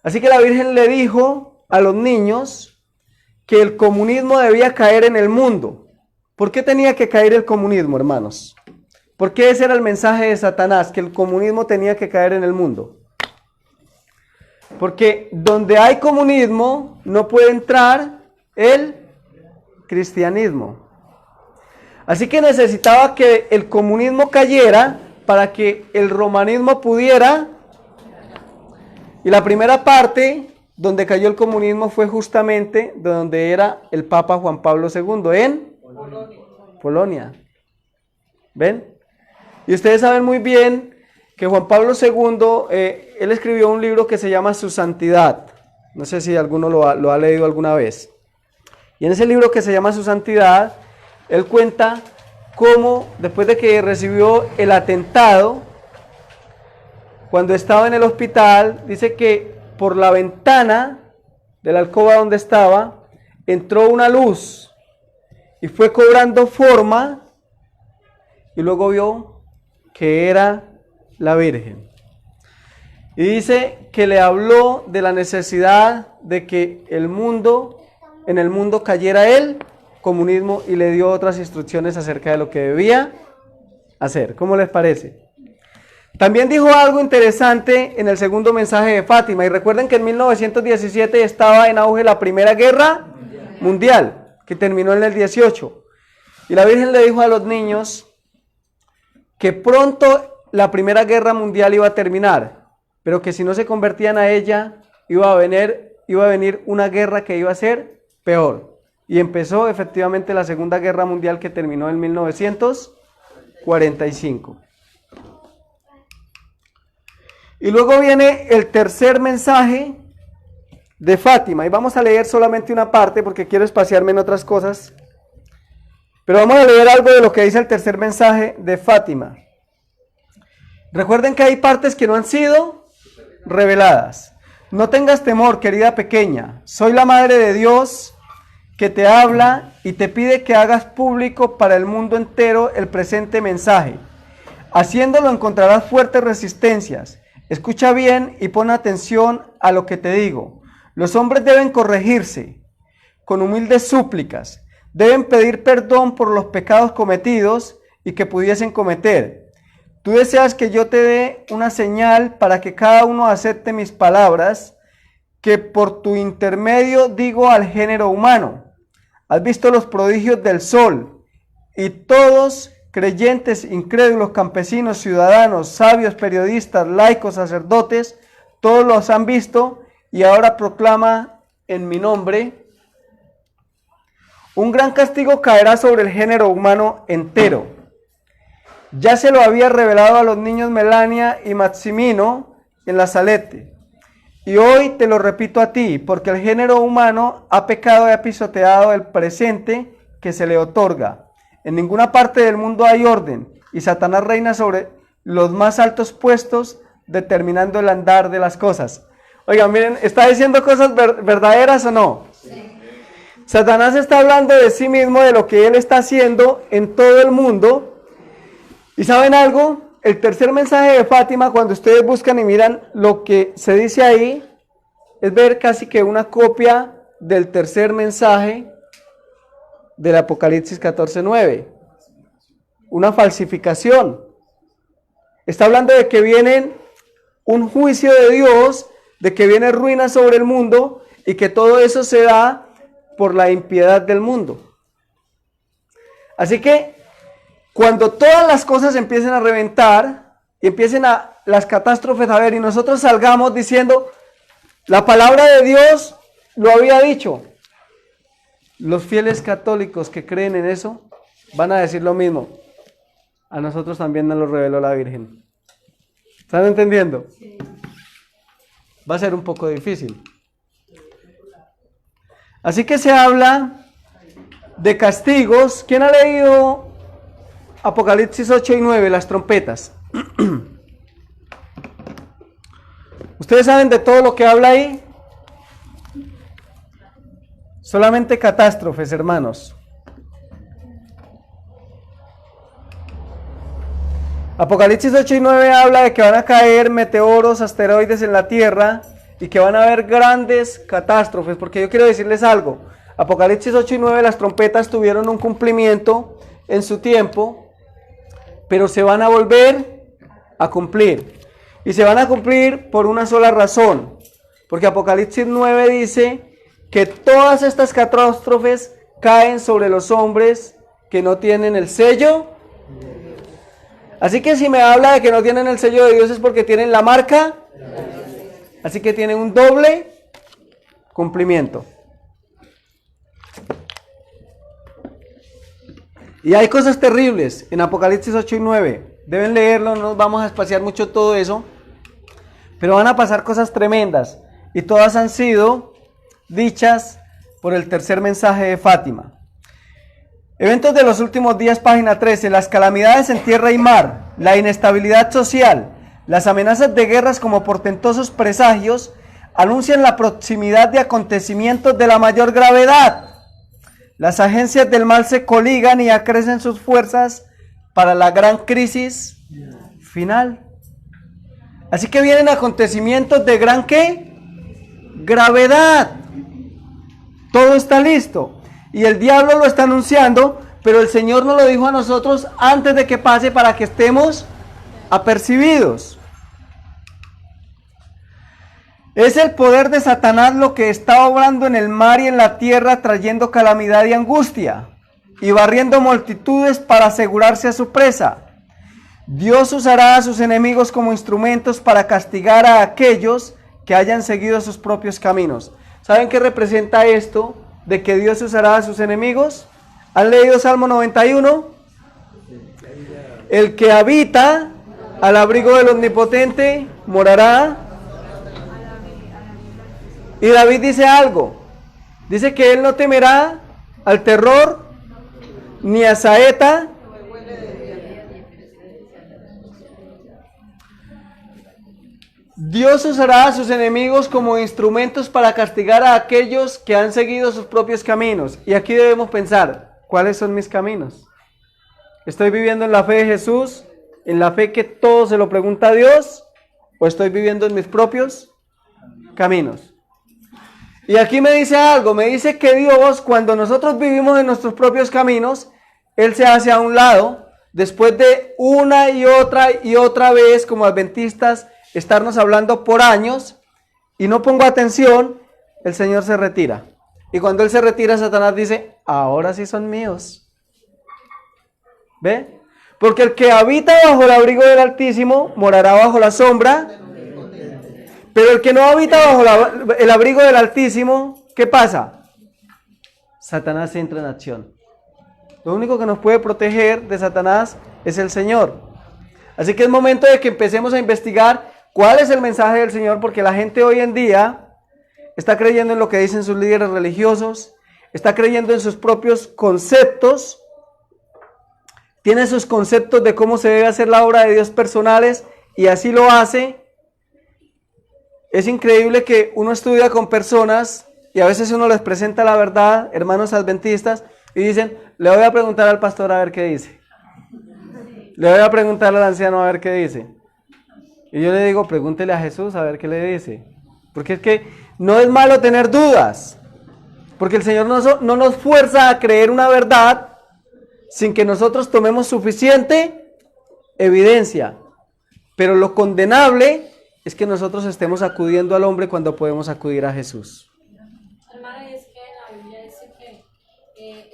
Así que la Virgen le dijo a los niños que el comunismo debía caer en el mundo. ¿Por qué tenía que caer el comunismo, hermanos? ¿Por qué ese era el mensaje de Satanás, que el comunismo tenía que caer en el mundo? Porque donde hay comunismo no puede entrar el cristianismo. Así que necesitaba que el comunismo cayera para que el romanismo pudiera. Y la primera parte donde cayó el comunismo fue justamente donde era el Papa Juan Pablo II, en Polonia. ¿Ven? Y ustedes saben muy bien que Juan Pablo II, él escribió un libro que se llama Su Santidad. No sé si alguno lo ha leído alguna vez. Y en ese libro que se llama Su Santidad, él cuenta cómo después de que recibió el atentado, cuando estaba en el hospital, dice que por la ventana de la alcoba donde estaba, entró una luz y fue cobrando forma y luego vio que era la Virgen. Y dice que le habló de la necesidad de que en el mundo cayera el comunismo y le dio otras instrucciones acerca de lo que debía hacer. ¿Cómo les parece? También dijo algo interesante en el segundo mensaje de Fátima, y recuerden que en 1917 estaba en auge la Primera Guerra Mundial, que terminó en el 18, y la Virgen le dijo a los niños que pronto la Primera Guerra Mundial iba a terminar, pero que si no se convertían a ella, iba a venir una guerra que iba a ser peor, y empezó efectivamente la Segunda Guerra Mundial, que terminó en 1945. Y luego viene el tercer mensaje de Fátima. Y vamos a leer solamente una parte porque quiero espaciarme en otras cosas. Pero vamos a leer algo de lo que dice el tercer mensaje de Fátima. Recuerden que hay partes que no han sido reveladas. No tengas temor, querida pequeña. Soy la Madre de Dios que te habla y te pide que hagas público para el mundo entero el presente mensaje. Haciéndolo encontrarás fuertes resistencias. Escucha bien y pon atención a lo que te digo. Los hombres deben corregirse con humildes súplicas. Deben pedir perdón por los pecados cometidos y que pudiesen cometer. Tú deseas que yo te dé una señal para que cada uno acepte mis palabras, que por tu intermedio digo al género humano. Has visto los prodigios del sol, y todos, creyentes, incrédulos, campesinos, ciudadanos, sabios, periodistas, laicos, sacerdotes, todos los han visto, y ahora proclama en mi nombre. Un gran castigo caerá sobre el género humano entero. Ya se lo había revelado a los niños Melania y Maximino en la Salete. Y hoy te lo repito a ti, porque el género humano ha pecado y ha pisoteado el presente que se le otorga. En ninguna parte del mundo hay orden, y Satanás reina sobre los más altos puestos, determinando el andar de las cosas. Oigan, miren, ¿está diciendo cosas verdaderas o no? Sí. Satanás está hablando de sí mismo, de lo que él está haciendo en todo el mundo. ¿Y saben algo? El tercer mensaje de Fátima, cuando ustedes buscan y miran lo que se dice ahí, es ver casi que una copia del tercer mensaje del Apocalipsis 14:9. Una falsificación. Está hablando de que viene un juicio de Dios, de que viene ruina sobre el mundo y que todo eso se da por la impiedad del mundo. Así que cuando todas las cosas empiecen a reventar y empiecen las catástrofes a ver y nosotros salgamos diciendo, la palabra de Dios lo había dicho, los fieles católicos que creen en eso van a decir lo mismo. A nosotros también nos lo reveló la Virgen. ¿Están entendiendo? Sí. Va a ser un poco difícil. Así que se habla de castigos. ¿Quién ha leído Apocalipsis 8 y 9, las trompetas? ¿Ustedes saben de todo lo que habla ahí? Solamente catástrofes, hermanos. Apocalipsis 8 y 9 habla de que van a caer meteoros, asteroides en la tierra y que van a haber grandes catástrofes, porque yo quiero decirles algo. Apocalipsis 8 y 9, las trompetas tuvieron un cumplimiento en su tiempo, pero se van a volver a cumplir. Y se van a cumplir por una sola razón, porque Apocalipsis 9 dice que todas estas catástrofes caen sobre los hombres que no tienen el sello. Así que si me habla de que no tienen el sello de Dios es porque tienen la marca. Así que tienen un doble cumplimiento. Y hay cosas terribles en Apocalipsis 8 y 9. Deben leerlo, no nos vamos a espaciar mucho todo eso. Pero van a pasar cosas tremendas. Y todas han sido dichas por el tercer mensaje de Fátima. Eventos de los últimos días, página 13. Las calamidades en tierra y mar, la inestabilidad social, las amenazas de guerras como portentosos presagios anuncian la proximidad de acontecimientos de la mayor gravedad. Las agencias del mal se coligan y acrecen sus fuerzas para la gran crisis final. Así que vienen acontecimientos de gran ¿qué? Gravedad. Todo está listo. Y el diablo lo está anunciando, pero el Señor nos lo dijo a nosotros antes de que pase para que estemos apercibidos. Es el poder de Satanás lo que está obrando en el mar y en la tierra, trayendo calamidad y angustia, y barriendo multitudes para asegurarse a su presa. Dios usará a sus enemigos como instrumentos para castigar a aquellos que hayan seguido sus propios caminos. ¿Saben qué representa esto de que Dios usará a sus enemigos? ¿Han leído Salmo 91? El que habita al abrigo del Omnipotente morará. Y David dice algo. Dice que él no temerá al terror ni a saeta. Dios usará a sus enemigos como instrumentos para castigar a aquellos que han seguido sus propios caminos. Y aquí debemos pensar, ¿cuáles son mis caminos? ¿Estoy viviendo en la fe de Jesús? ¿En la fe que todo se lo pregunta a Dios? ¿O estoy viviendo en mis propios caminos? Y aquí me dice algo, me dice que Dios, cuando nosotros vivimos en nuestros propios caminos, Él se hace a un lado, después de una y otra vez como adventistas, estarnos hablando por años, y no pongo atención, el Señor se retira. Y cuando Él se retira, Satanás dice, ahora sí son míos. ¿Ve? Porque el que habita bajo el abrigo del Altísimo, morará bajo la sombra. Pero el que no habita bajo el abrigo del Altísimo, ¿qué pasa? Satanás entra en acción. Lo único que nos puede proteger de Satanás es el Señor. Así que es momento de que empecemos a investigar ¿Cuál es el mensaje del Señor? Porque la gente hoy en día está creyendo en lo que dicen sus líderes religiosos, está creyendo en sus propios conceptos, tiene sus conceptos de cómo se debe hacer la obra de Dios personales y así lo hace. Es increíble que uno estudia con personas y a veces uno les presenta la verdad, hermanos adventistas, y dicen, le voy a preguntar al pastor a ver qué dice. Le voy a preguntar al anciano a ver qué dice. Y yo le digo, pregúntele a Jesús a ver qué le dice. Porque es que no es malo tener dudas. Porque el Señor no nos fuerza a creer una verdad sin que nosotros tomemos suficiente evidencia. Pero lo condenable es que nosotros estemos acudiendo al hombre cuando podemos acudir a Jesús. Hermano, y es que la Biblia dice que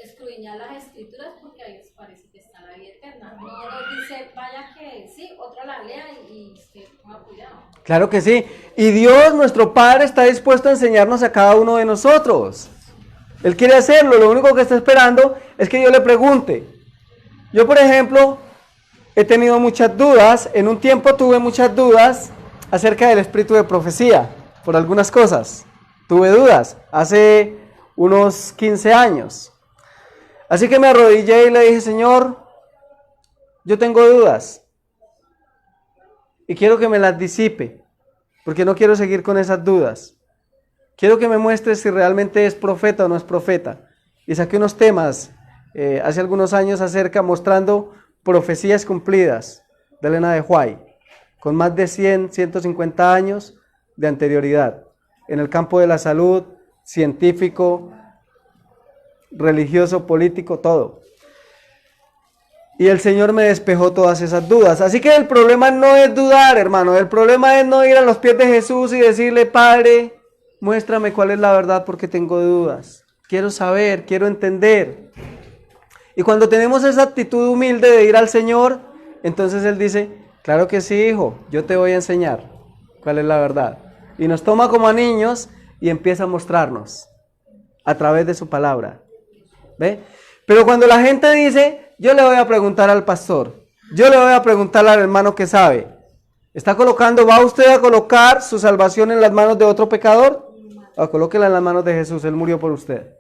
escudriñar las escrituras porque ahí les parece que está la vida eterna. No nos dice, vaya que sí, otro la lea y se ponga cuidado. Claro que sí. Y Dios, nuestro Padre, está dispuesto a enseñarnos a cada uno de nosotros. Él quiere hacerlo. Lo único que está esperando es que yo le pregunte. Yo, por ejemplo, he tenido muchas dudas. En un tiempo tuve muchas dudas acerca del espíritu de profecía. Por algunas cosas. Tuve dudas. Hace unos 15 años. Así que me arrodillé y le dije, Señor, yo tengo dudas. Y quiero que me las disipe. Porque no quiero seguir con esas dudas. Quiero que me muestres si realmente es profeta o no es profeta. Y saqué unos temas hace algunos años mostrando profecías cumplidas de Elena de White, con más de 150 años de anterioridad, en el campo de la salud, científico, religioso, político, todo. Y el Señor me despejó todas esas dudas. Así que el problema no es dudar, hermano. El problema es no ir a los pies de Jesús y decirle, Padre, muéstrame cuál es la verdad porque tengo dudas. Quiero saber, quiero entender. Y cuando tenemos esa actitud humilde de ir al Señor, entonces Él dice, claro que sí, hijo, yo te voy a enseñar cuál es la verdad. Y nos toma como a niños y empieza a mostrarnos a través de su palabra. ¿Ve? Pero cuando la gente dice, yo le voy a preguntar al pastor, yo le voy a preguntar al hermano que sabe, ¿va usted a colocar su salvación en las manos de otro pecador? O colóquela en las manos de Jesús, Él murió por usted.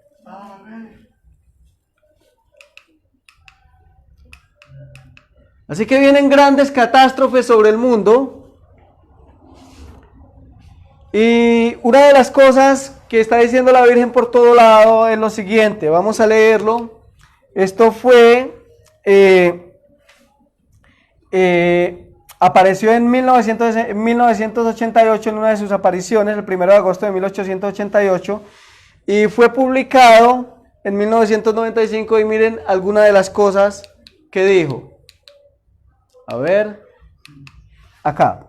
Así que vienen grandes catástrofes sobre el mundo. Y una de las cosas que está diciendo la Virgen por todo lado es lo siguiente. Vamos a leerlo. Esto fue... apareció en 1988 en una de sus apariciones, el 1 de agosto de 1888, y fue publicado en 1995, y miren algunas de las cosas que dijo. A ver, acá.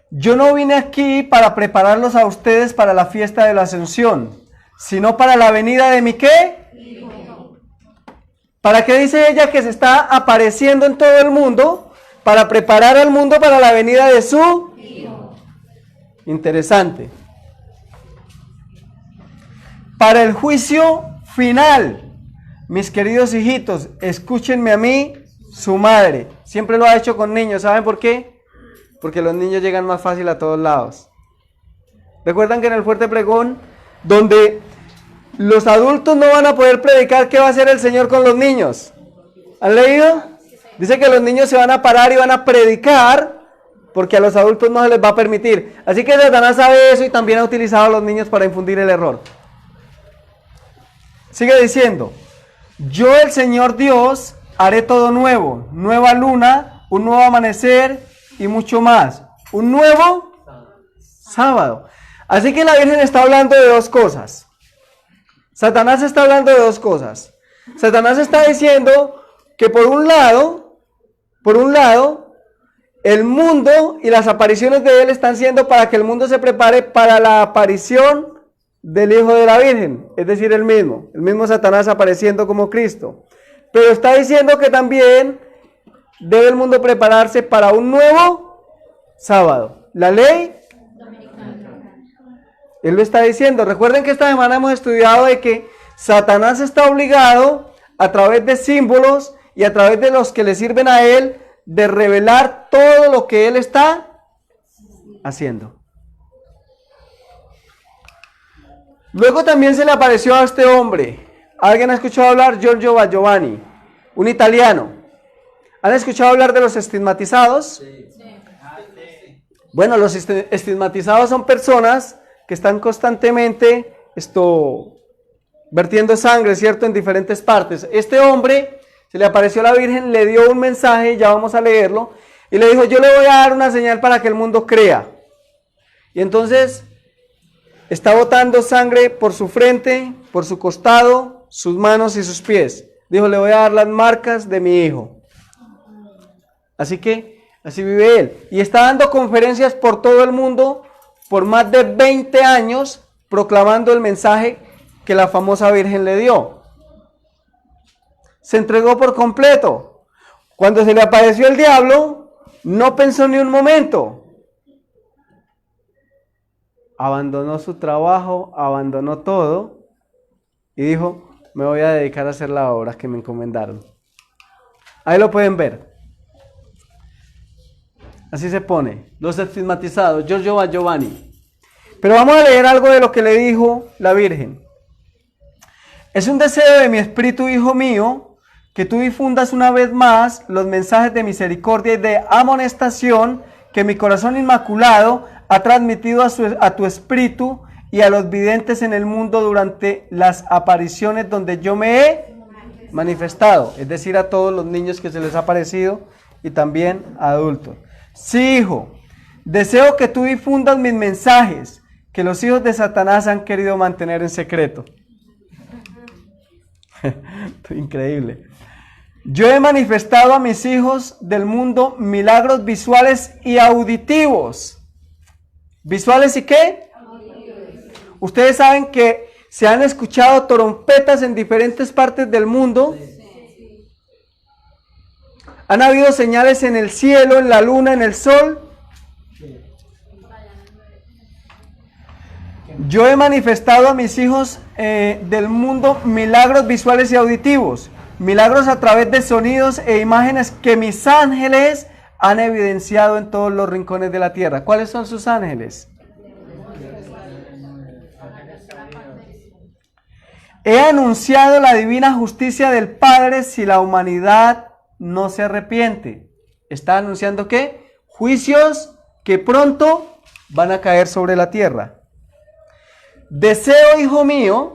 Yo no vine aquí para prepararlos a ustedes para la fiesta de la Ascensión, sino para la venida de mi ¿qué? ¿Para qué dice ella que se está apareciendo en todo el mundo? Para preparar al mundo para la venida de su Hijo. Interesante. Para el juicio final, mis queridos hijitos, escúchenme a mí, su madre. Siempre lo ha hecho con niños. ¿Saben por qué? Porque los niños llegan más fácil a todos lados. ¿Recuerdan que en el Fuerte Pregón, donde los adultos no van a poder predicar, qué va a hacer el Señor con los niños? ¿Han leído? Dice que los niños se van a parar y van a predicar porque a los adultos no se les va a permitir. Así que Satanás sabe eso y también ha utilizado a los niños para infundir el error. Sigue diciendo, yo el Señor Dios haré todo nuevo, nueva luna, un nuevo amanecer y mucho más. Un nuevo sábado. Así que la Virgen está hablando de dos cosas. Satanás está hablando de dos cosas. Satanás está diciendo que por un lado, el mundo y las apariciones de él están siendo para que el mundo se prepare para la aparición del Hijo de la Virgen, es decir, el mismo Satanás apareciendo como Cristo. Pero está diciendo que también debe el mundo prepararse para un nuevo sábado. La ley Él lo está diciendo. Recuerden que esta semana hemos estudiado de que Satanás está obligado a través de símbolos y a través de los que le sirven a él de revelar todo lo que él está haciendo. Luego también se le apareció a este hombre. ¿Alguien ha escuchado hablar? Giorgio Giovanni, un italiano. ¿Han escuchado hablar de los estigmatizados? Bueno, los estigmatizados son personas que están constantemente vertiendo sangre, ¿cierto?, en diferentes partes. Este hombre, se le apareció a la Virgen, le dio un mensaje, ya vamos a leerlo, y le dijo: yo le voy a dar una señal para que el mundo crea. Y entonces está botando sangre por su frente, por su costado, sus manos y sus pies. Dijo: le voy a dar las marcas de mi hijo. Así que así vive él. Y está dando conferencias por todo el mundo por más de 20 años, proclamando el mensaje que la famosa Virgen le dio. Se entregó por completo. Cuando se le apareció el diablo, no pensó ni un momento. Abandonó su trabajo, abandonó todo y dijo: me voy a dedicar a hacer la obra que me encomendaron. Ahí lo pueden ver. Así se pone, los estigmatizados, Giorgio Giovanni. Pero vamos a leer algo de lo que le dijo la Virgen. Es un deseo de mi espíritu, hijo mío, que tú difundas una vez más los mensajes de misericordia y de amonestación que mi corazón inmaculado ha transmitido a tu espíritu y a los videntes en el mundo durante las apariciones donde yo me he manifestado, es decir, a todos los niños que se les ha aparecido y también a adultos. Sí, hijo, deseo que tú difundas mis mensajes que los hijos de Satanás han querido mantener en secreto. Increíble. Yo he manifestado a mis hijos del mundo milagros visuales y auditivos. ¿Visuales y qué? Ustedes saben que se han escuchado trompetas en diferentes partes del mundo. Han habido señales en el cielo, en la luna, en el sol. Yo he manifestado a mis hijos del mundo milagros visuales y auditivos. Milagros a través de sonidos e imágenes que mis ángeles han evidenciado en todos los rincones de la tierra. ¿Cuáles son sus ángeles? He anunciado la divina justicia del Padre si la humanidad no se arrepiente. ¿Está anunciando qué? Juicios que pronto van a caer sobre la tierra. Deseo, hijo mío,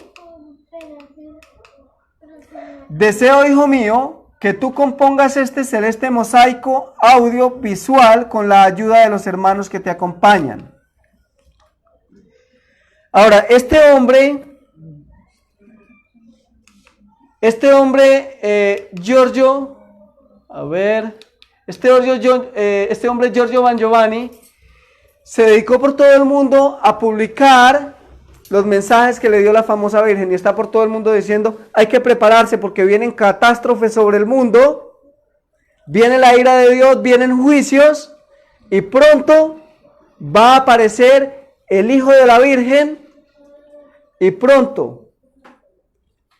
que tú compongas este celeste mosaico audiovisual con la ayuda de los hermanos que te acompañan. Ahora, este hombre, Giorgio, este hombre Giorgio Giovanni se dedicó por todo el mundo a publicar los mensajes que le dio la famosa Virgen y está por todo el mundo diciendo: hay que prepararse porque vienen catástrofes sobre el mundo, viene la ira de Dios, vienen juicios y pronto va a aparecer el Hijo de la Virgen y pronto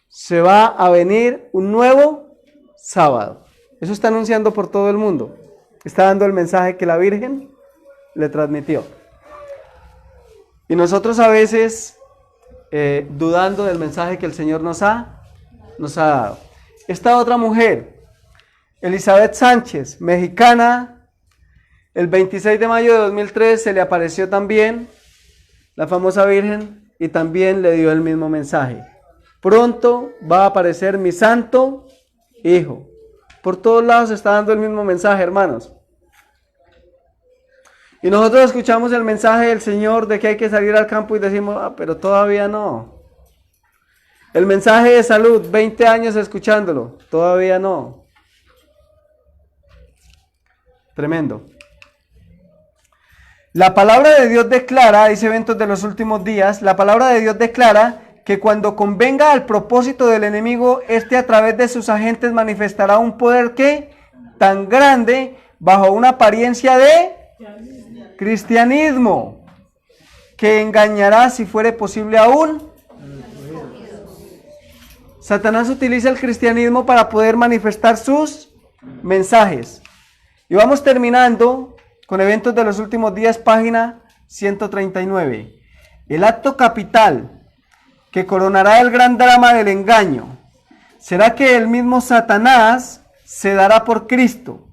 se va a venir un nuevo sábado. Eso está anunciando por todo el mundo. Está dando el mensaje que la Virgen le transmitió. Y nosotros a veces dudando del mensaje que el Señor nos ha dado. Esta otra mujer, Elizabeth Sánchez, mexicana, el 26 de mayo de 2003 se le apareció también la famosa Virgen y también le dio el mismo mensaje. Pronto va a aparecer mi santo Hijo. Por todos lados está dando el mismo mensaje, hermanos. Y nosotros escuchamos el mensaje del Señor de que hay que salir al campo y decimos: pero todavía no. El mensaje de salud, 20 años escuchándolo, todavía no. Tremendo. La palabra de Dios declara, dice Eventos de los Últimos Días, la palabra de Dios declara que cuando convenga al propósito del enemigo, a través de sus agentes manifestará un poder que tan grande bajo una apariencia de cristianismo, que engañará, si fuere posible aún. Satanás utiliza el cristianismo para poder manifestar sus mensajes. Y vamos terminando con eventos de los últimos días, página 139. El acto capital que coronará el gran drama del engaño será que el mismo Satanás se dará por Cristo.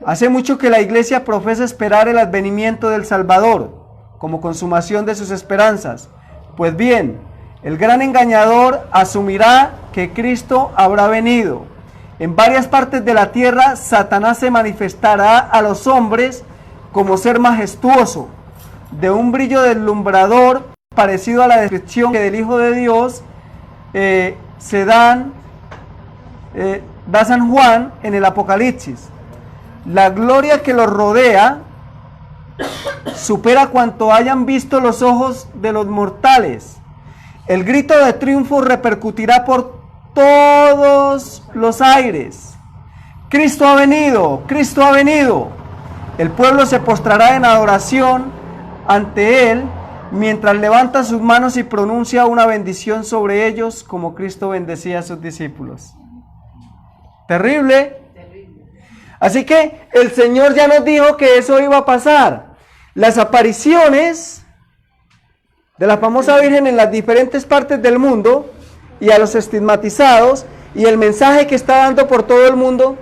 Hace mucho que la iglesia profesa esperar el advenimiento del Salvador como consumación de sus esperanzas. Pues bien, el gran engañador asumirá que Cristo habrá venido. En varias partes de la tierra, Satanás se manifestará a los hombres como ser majestuoso, de un brillo deslumbrador, parecido a la descripción que del Hijo de Dios da San Juan en el Apocalipsis. La gloria que los rodea supera cuanto hayan visto los ojos de los mortales. El grito de triunfo repercutirá por todos los aires. Cristo ha venido, Cristo ha venido. El pueblo se postrará en adoración ante Él, mientras levanta sus manos y pronuncia una bendición sobre ellos, como Cristo bendecía a sus discípulos. Terrible. Así que el Señor ya nos dijo que eso iba a pasar. Las apariciones de la famosa Virgen en las diferentes partes del mundo y a los estigmatizados y el mensaje que está dando por todo el mundo,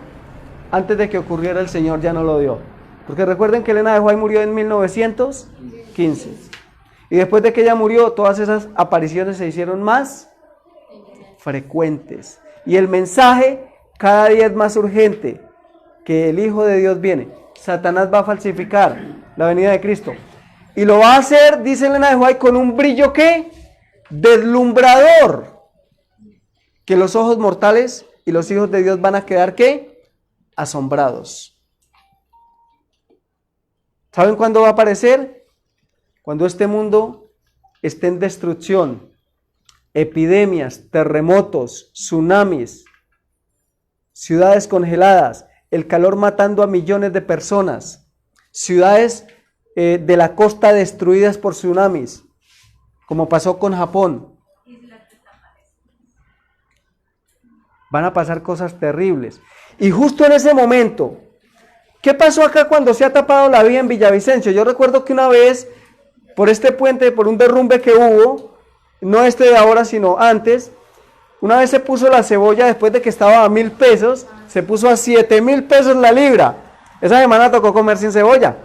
antes de que ocurriera el Señor ya no lo dio. Porque recuerden que Elena de White murió en 1915. Y después de que ella murió, todas esas apariciones se hicieron más frecuentes. Y el mensaje cada día es más urgente, que el Hijo de Dios viene. Satanás va a falsificar la venida de Cristo. Y lo va a hacer, dice Elena de White, con un brillo ¿qué? Deslumbrador. Que los ojos mortales y los hijos de Dios van a quedar ¿qué? Asombrados. ¿Saben cuándo va a aparecer? Cuando este mundo esté en destrucción. Epidemias, terremotos, tsunamis, ciudades congeladas, el calor matando a millones de personas, ciudades de la costa destruidas por tsunamis, como pasó con Japón. Van a pasar cosas terribles. Y justo en ese momento, ¿qué pasó acá cuando se ha tapado la vía en Villavicencio? Yo recuerdo que una vez, por este puente, por un derrumbe que hubo, no este de ahora, sino antes, una vez se puso la cebolla, después de que estaba a 1.000 pesos, se puso a 7.000 pesos la libra. Esa semana tocó comer sin cebolla,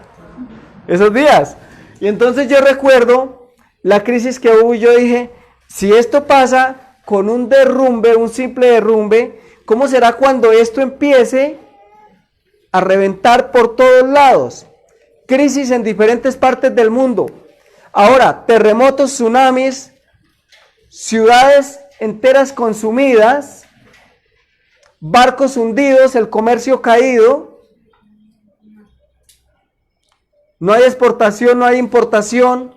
esos días. Y entonces yo recuerdo la crisis que hubo y yo dije, si esto pasa con un derrumbe, un simple derrumbe, ¿cómo será cuando esto empiece a reventar por todos lados? Crisis en diferentes partes del mundo. Ahora, terremotos, tsunamis, ciudades enteras consumidas, barcos hundidos, el comercio caído, no hay exportación, no hay importación,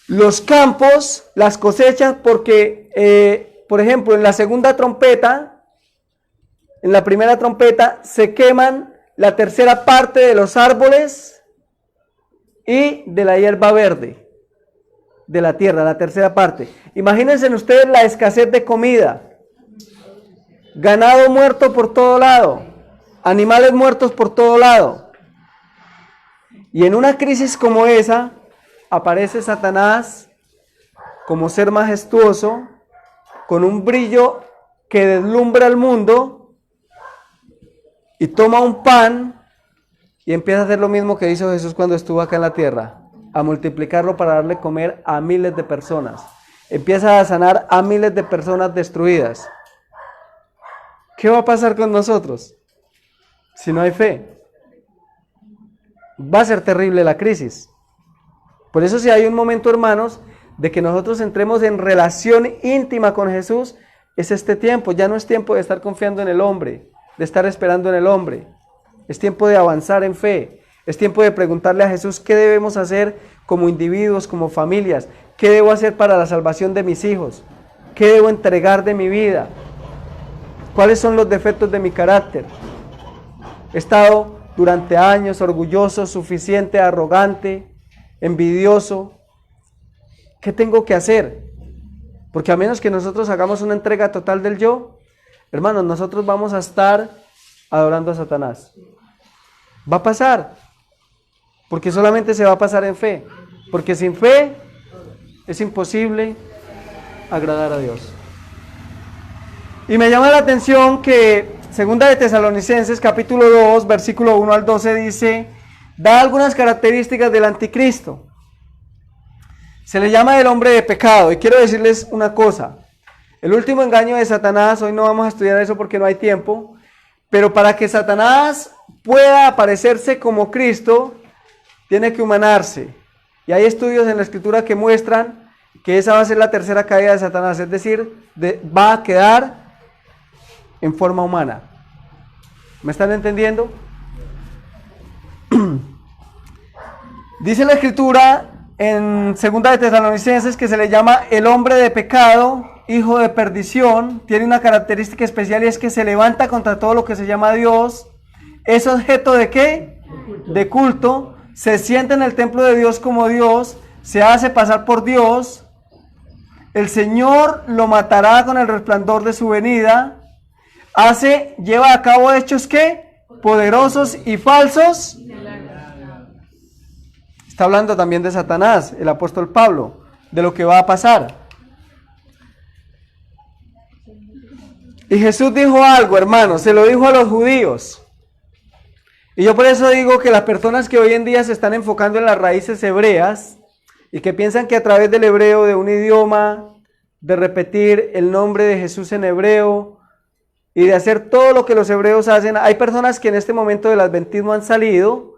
los campos, las cosechas, porque, por ejemplo, en la segunda trompeta, en la primera trompeta, se queman la tercera parte de los árboles y de la hierba verde de la tierra, la tercera parte. Imagínense ustedes la escasez de comida, ganado muerto por todo lado, animales muertos por todo lado. Y en una crisis como esa, aparece Satanás como ser majestuoso, con un brillo que deslumbra el mundo, y toma un pan y empieza a hacer lo mismo que hizo Jesús cuando estuvo acá en la tierra, a multiplicarlo para darle comer a miles de personas. Empieza a sanar a miles de personas destruidas. ¿Qué va a pasar con nosotros si no hay fe? Va a ser terrible la crisis. Por eso, si hay un momento, hermanos, de que nosotros entremos en relación íntima con Jesús, es este tiempo. Ya no es tiempo de estar confiando en el hombre, de estar esperando en el hombre. Es tiempo de avanzar en fe. Es tiempo de preguntarle a Jesús qué debemos hacer como individuos, como familias. ¿Qué debo hacer para la salvación de mis hijos? ¿Qué debo entregar de mi vida? ¿Cuáles son los defectos de mi carácter? He estado durante años orgulloso, suficiente, arrogante, envidioso. ¿Qué tengo que hacer? Porque a menos que nosotros hagamos una entrega total del yo, hermanos, nosotros vamos a estar adorando a Satanás. Va a pasar, porque solamente se va a pasar en fe, porque sin fe es imposible agradar a Dios. Y me llama la atención que Segunda de Tesalonicenses, capítulo 2, versículo 1 al 12 dice, da algunas características del anticristo. Se le llama el hombre de pecado, y quiero decirles una cosa. El último engaño de Satanás, hoy no vamos a estudiar eso porque no hay tiempo, pero para que Satanás pueda aparecerse como Cristo, tiene que humanarse. Y hay estudios en la Escritura que muestran que esa va a ser la tercera caída de Satanás, es decir, va a quedar en forma humana. ¿Me están entendiendo? Dice la Escritura en Segunda de Tesalonicenses que se le llama el hombre de pecado, hijo de perdición. Tiene una característica especial y es que se levanta contra todo lo que se llama Dios. ¿Es objeto de qué? De culto. Se sienta en el templo de Dios como Dios. Se hace pasar por Dios. El Señor lo matará con el resplandor de su venida. Lleva a cabo hechos ¿qué? Poderosos y falsos. Está hablando también de Satanás, el apóstol Pablo, de lo que va a pasar. Y Jesús dijo algo, hermanos, se lo dijo a los judíos. Y yo por eso digo que las personas que hoy en día se están enfocando en las raíces hebreas y que piensan que a través del hebreo, de un idioma, de repetir el nombre de Jesús en hebreo y de hacer todo lo que los hebreos hacen, hay personas que en este momento del adventismo han salido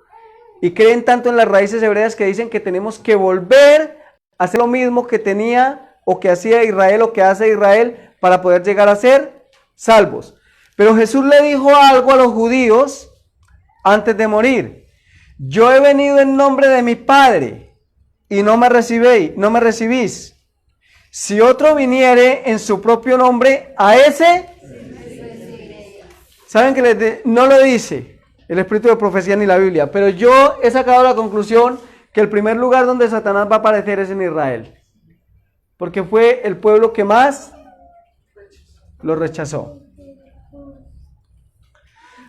y creen tanto en las raíces hebreas que dicen que tenemos que volver a hacer lo mismo que tenía o que hacía Israel o que hace Israel para poder llegar a ser salvos. Pero Jesús le dijo algo a los judíos antes de morir. Yo he venido en nombre de mi Padre y no me recibís. Si otro viniere en su propio nombre, a ese, ¿saben que no lo dice el espíritu de profecía ni la Biblia? Pero yo he sacado la conclusión que el primer lugar donde Satanás va a aparecer es en Israel, porque fue el pueblo que más lo rechazó.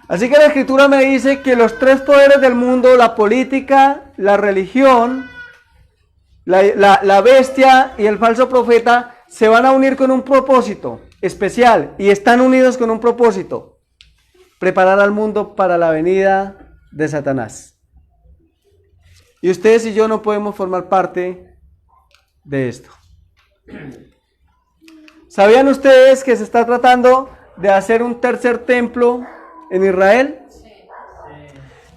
Así que la Escritura me dice que los tres poderes del mundo, la política, la religión, la bestia y el falso profeta, se van a unir con un propósito especial, y están unidos con un propósito: preparar al mundo para la venida de Satanás. Y ustedes y yo no podemos formar parte de esto. ¿Sabían ustedes que se está tratando de hacer un tercer templo en Israel?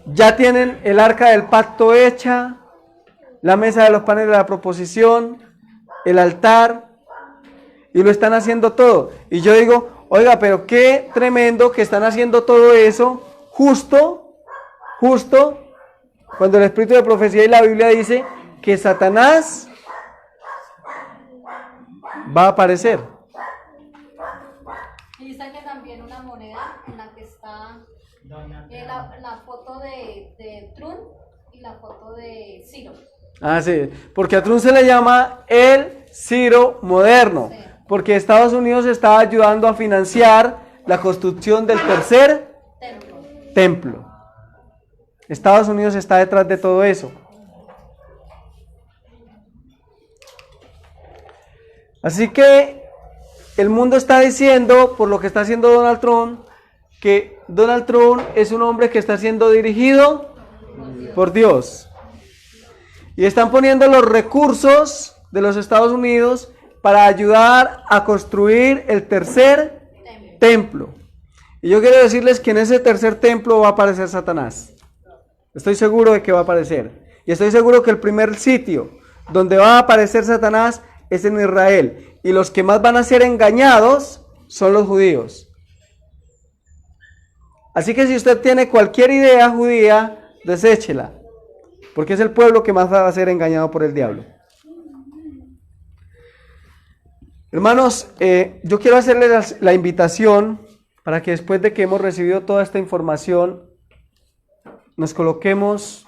Ya tienen el arca del pacto hecha, la mesa de los panes de la proposición, el altar, y lo están haciendo todo. Y yo digo, oiga, pero qué tremendo que están haciendo todo eso justo cuando el espíritu de profecía y la Biblia dice que Satanás va a aparecer. Y dice que también una moneda en la que está la foto de Trump y la foto de Ciro. Ah, sí, porque a Trump se le llama el Ciro moderno, sí, porque Estados Unidos está ayudando a financiar la construcción del tercer templo. Estados Unidos está detrás de todo eso. Así que el mundo está diciendo, por lo que está haciendo Donald Trump, que Donald Trump es un hombre que está siendo dirigido por Dios. Y están poniendo los recursos de los Estados Unidos para ayudar a construir el tercer templo. Y yo quiero decirles que en ese tercer templo va a aparecer Satanás. Estoy seguro de que va a aparecer. Y estoy seguro que el primer sitio donde va a aparecer Satanás es en Israel. Y los que más van a ser engañados son los judíos. Así que si usted tiene cualquier idea judía, deséchela, porque es el pueblo que más va a ser engañado por el diablo. Hermanos, yo quiero hacerles la invitación para que después de que hemos recibido toda esta información, nos coloquemos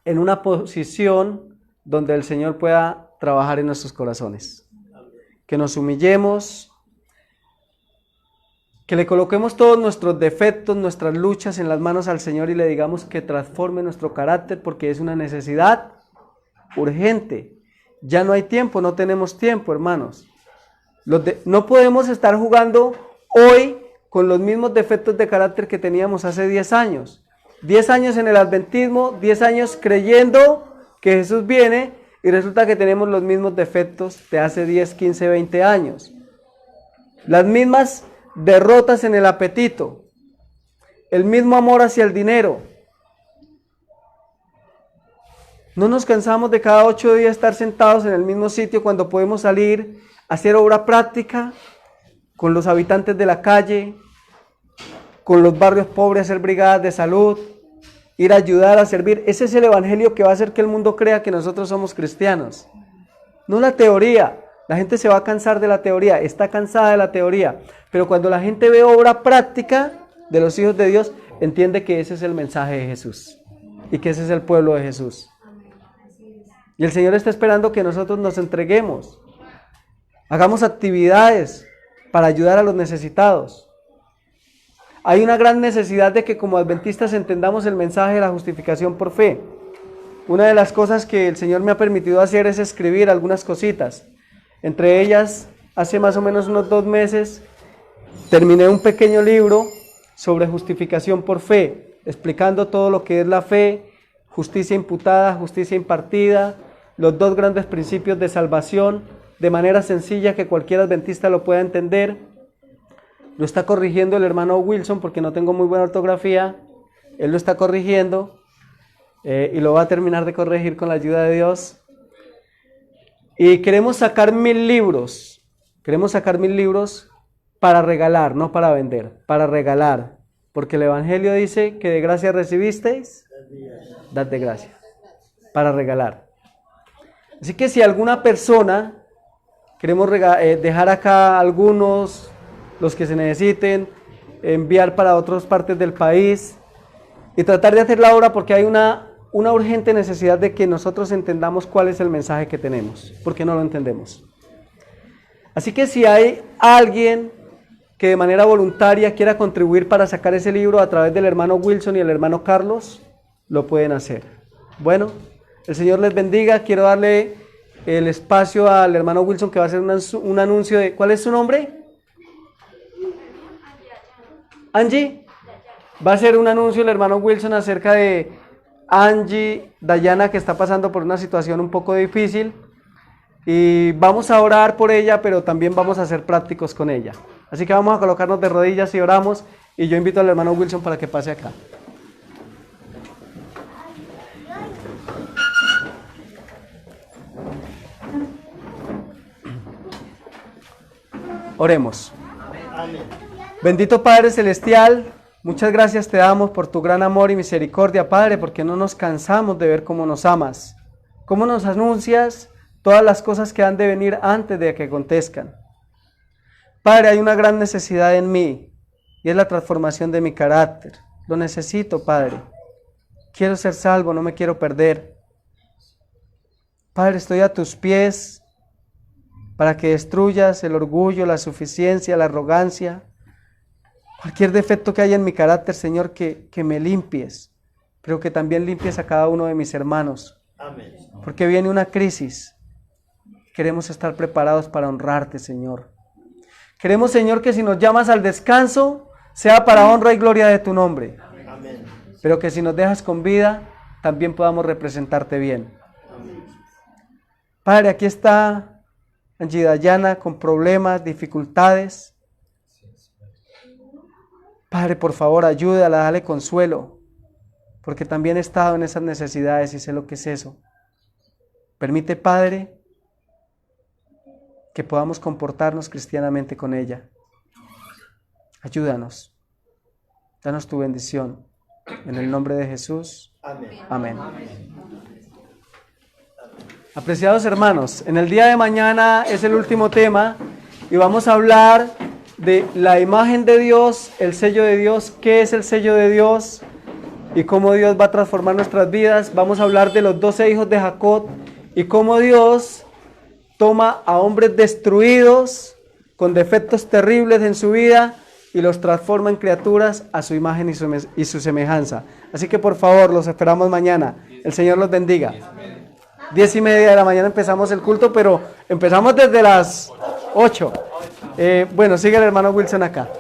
en una posición donde el Señor pueda trabajar en nuestros corazones. Que nos humillemos Que le coloquemos todos nuestros defectos, nuestras luchas en las manos al Señor y le digamos que transforme nuestro carácter porque es una necesidad urgente. Ya no hay tiempo, no tenemos tiempo, hermanos. No podemos estar jugando hoy con los mismos defectos de carácter que teníamos hace 10 años. 10 años en el adventismo, 10 años creyendo que Jesús viene y resulta que tenemos los mismos defectos de hace 10, 15, 20 años. Las mismas derrotas en el apetito, el mismo amor hacia el dinero. No nos cansamos de cada 8 días estar sentados en el mismo sitio cuando podemos salir a hacer obra práctica con los habitantes de la calle, con los barrios pobres, hacer brigadas de salud, ir a ayudar, a servir. Ese es el evangelio que va a hacer que el mundo crea que nosotros somos cristianos. No la teoría. La gente se va a cansar de la teoría, está cansada de la teoría, pero cuando la gente ve obra práctica de los hijos de Dios, entiende que ese es el mensaje de Jesús y que ese es el pueblo de Jesús. Y el Señor está esperando que nosotros nos entreguemos, hagamos actividades para ayudar a los necesitados. Hay una gran necesidad de que como adventistas entendamos el mensaje de la justificación por fe. Una de las cosas que el Señor me ha permitido hacer es escribir algunas cositas. Entre ellas, hace más o menos unos 2 meses, terminé un pequeño libro sobre justificación por fe, explicando todo lo que es la fe, justicia imputada, justicia impartida, los 2 grandes principios de salvación, de manera sencilla que cualquier adventista lo pueda entender. Lo está corrigiendo el hermano Wilson porque no tengo muy buena ortografía, él lo está corrigiendo y lo va a terminar de corregir con la ayuda de Dios. Y queremos sacar 1000 libros, para regalar, no para vender, para regalar. Porque el Evangelio dice que de gracia recibisteis, dad de gracia, para regalar. Así que si alguna persona, queremos dejar acá algunos, los que se necesiten, enviar para otras partes del país y tratar de hacer la obra porque hay una urgente necesidad de que nosotros entendamos cuál es el mensaje que tenemos, porque no lo entendemos. Así que si hay alguien que de manera voluntaria quiera contribuir para sacar ese libro a través del hermano Wilson y el hermano Carlos, lo pueden hacer. Bueno, el Señor les bendiga. Quiero darle el espacio al hermano Wilson que va a hacer un anuncio de... ¿Cuál es su nombre? Angie. Va a hacer un anuncio el hermano Wilson acerca de Angie Dayana, que está pasando por una situación un poco difícil, y vamos a orar por ella, pero también vamos a ser prácticos con ella. Así que vamos a colocarnos de rodillas y oramos, y yo invito al hermano Wilson para que pase acá. Oremos. Bendito Padre Celestial, muchas gracias te damos por tu gran amor y misericordia, Padre, porque no nos cansamos de ver cómo nos amas, cómo nos anuncias todas las cosas que han de venir antes de que acontezcan. Padre, hay una gran necesidad en mí y es la transformación de mi carácter. Lo necesito, Padre. Quiero ser salvo, no me quiero perder. Padre, estoy a tus pies para que destruyas el orgullo, la suficiencia, la arrogancia, cualquier defecto que haya en mi carácter, Señor, que me limpies, pero que también limpies a cada uno de mis hermanos. Amén. Porque viene una crisis. Queremos estar preparados para honrarte, Señor. Queremos, Señor, que si nos llamas al descanso, sea para honra y gloria de tu nombre. Amén. Pero que si nos dejas con vida, también podamos representarte bien. Amén. Padre, aquí está Angie Dayana con problemas, dificultades. Padre, por favor, ayúdala, dale consuelo, porque también he estado en esas necesidades y sé lo que es eso. Permite, Padre, que podamos comportarnos cristianamente con ella. Ayúdanos. Danos tu bendición. En el nombre de Jesús. Amén. Amén. Apreciados hermanos, en el día de mañana es el último tema y vamos a hablar de la imagen de Dios, el sello de Dios, qué es el sello de Dios y cómo Dios va a transformar nuestras vidas. Vamos a hablar de los 12 hijos de Jacob y cómo Dios toma a hombres destruidos, con defectos terribles en su vida, y los transforma en criaturas a su imagen y su semejanza. Así que por favor, los esperamos mañana. El Señor los bendiga. 10:30 de la mañana empezamos el culto, pero empezamos desde las 8. Bueno, sigue el hermano Wilson acá.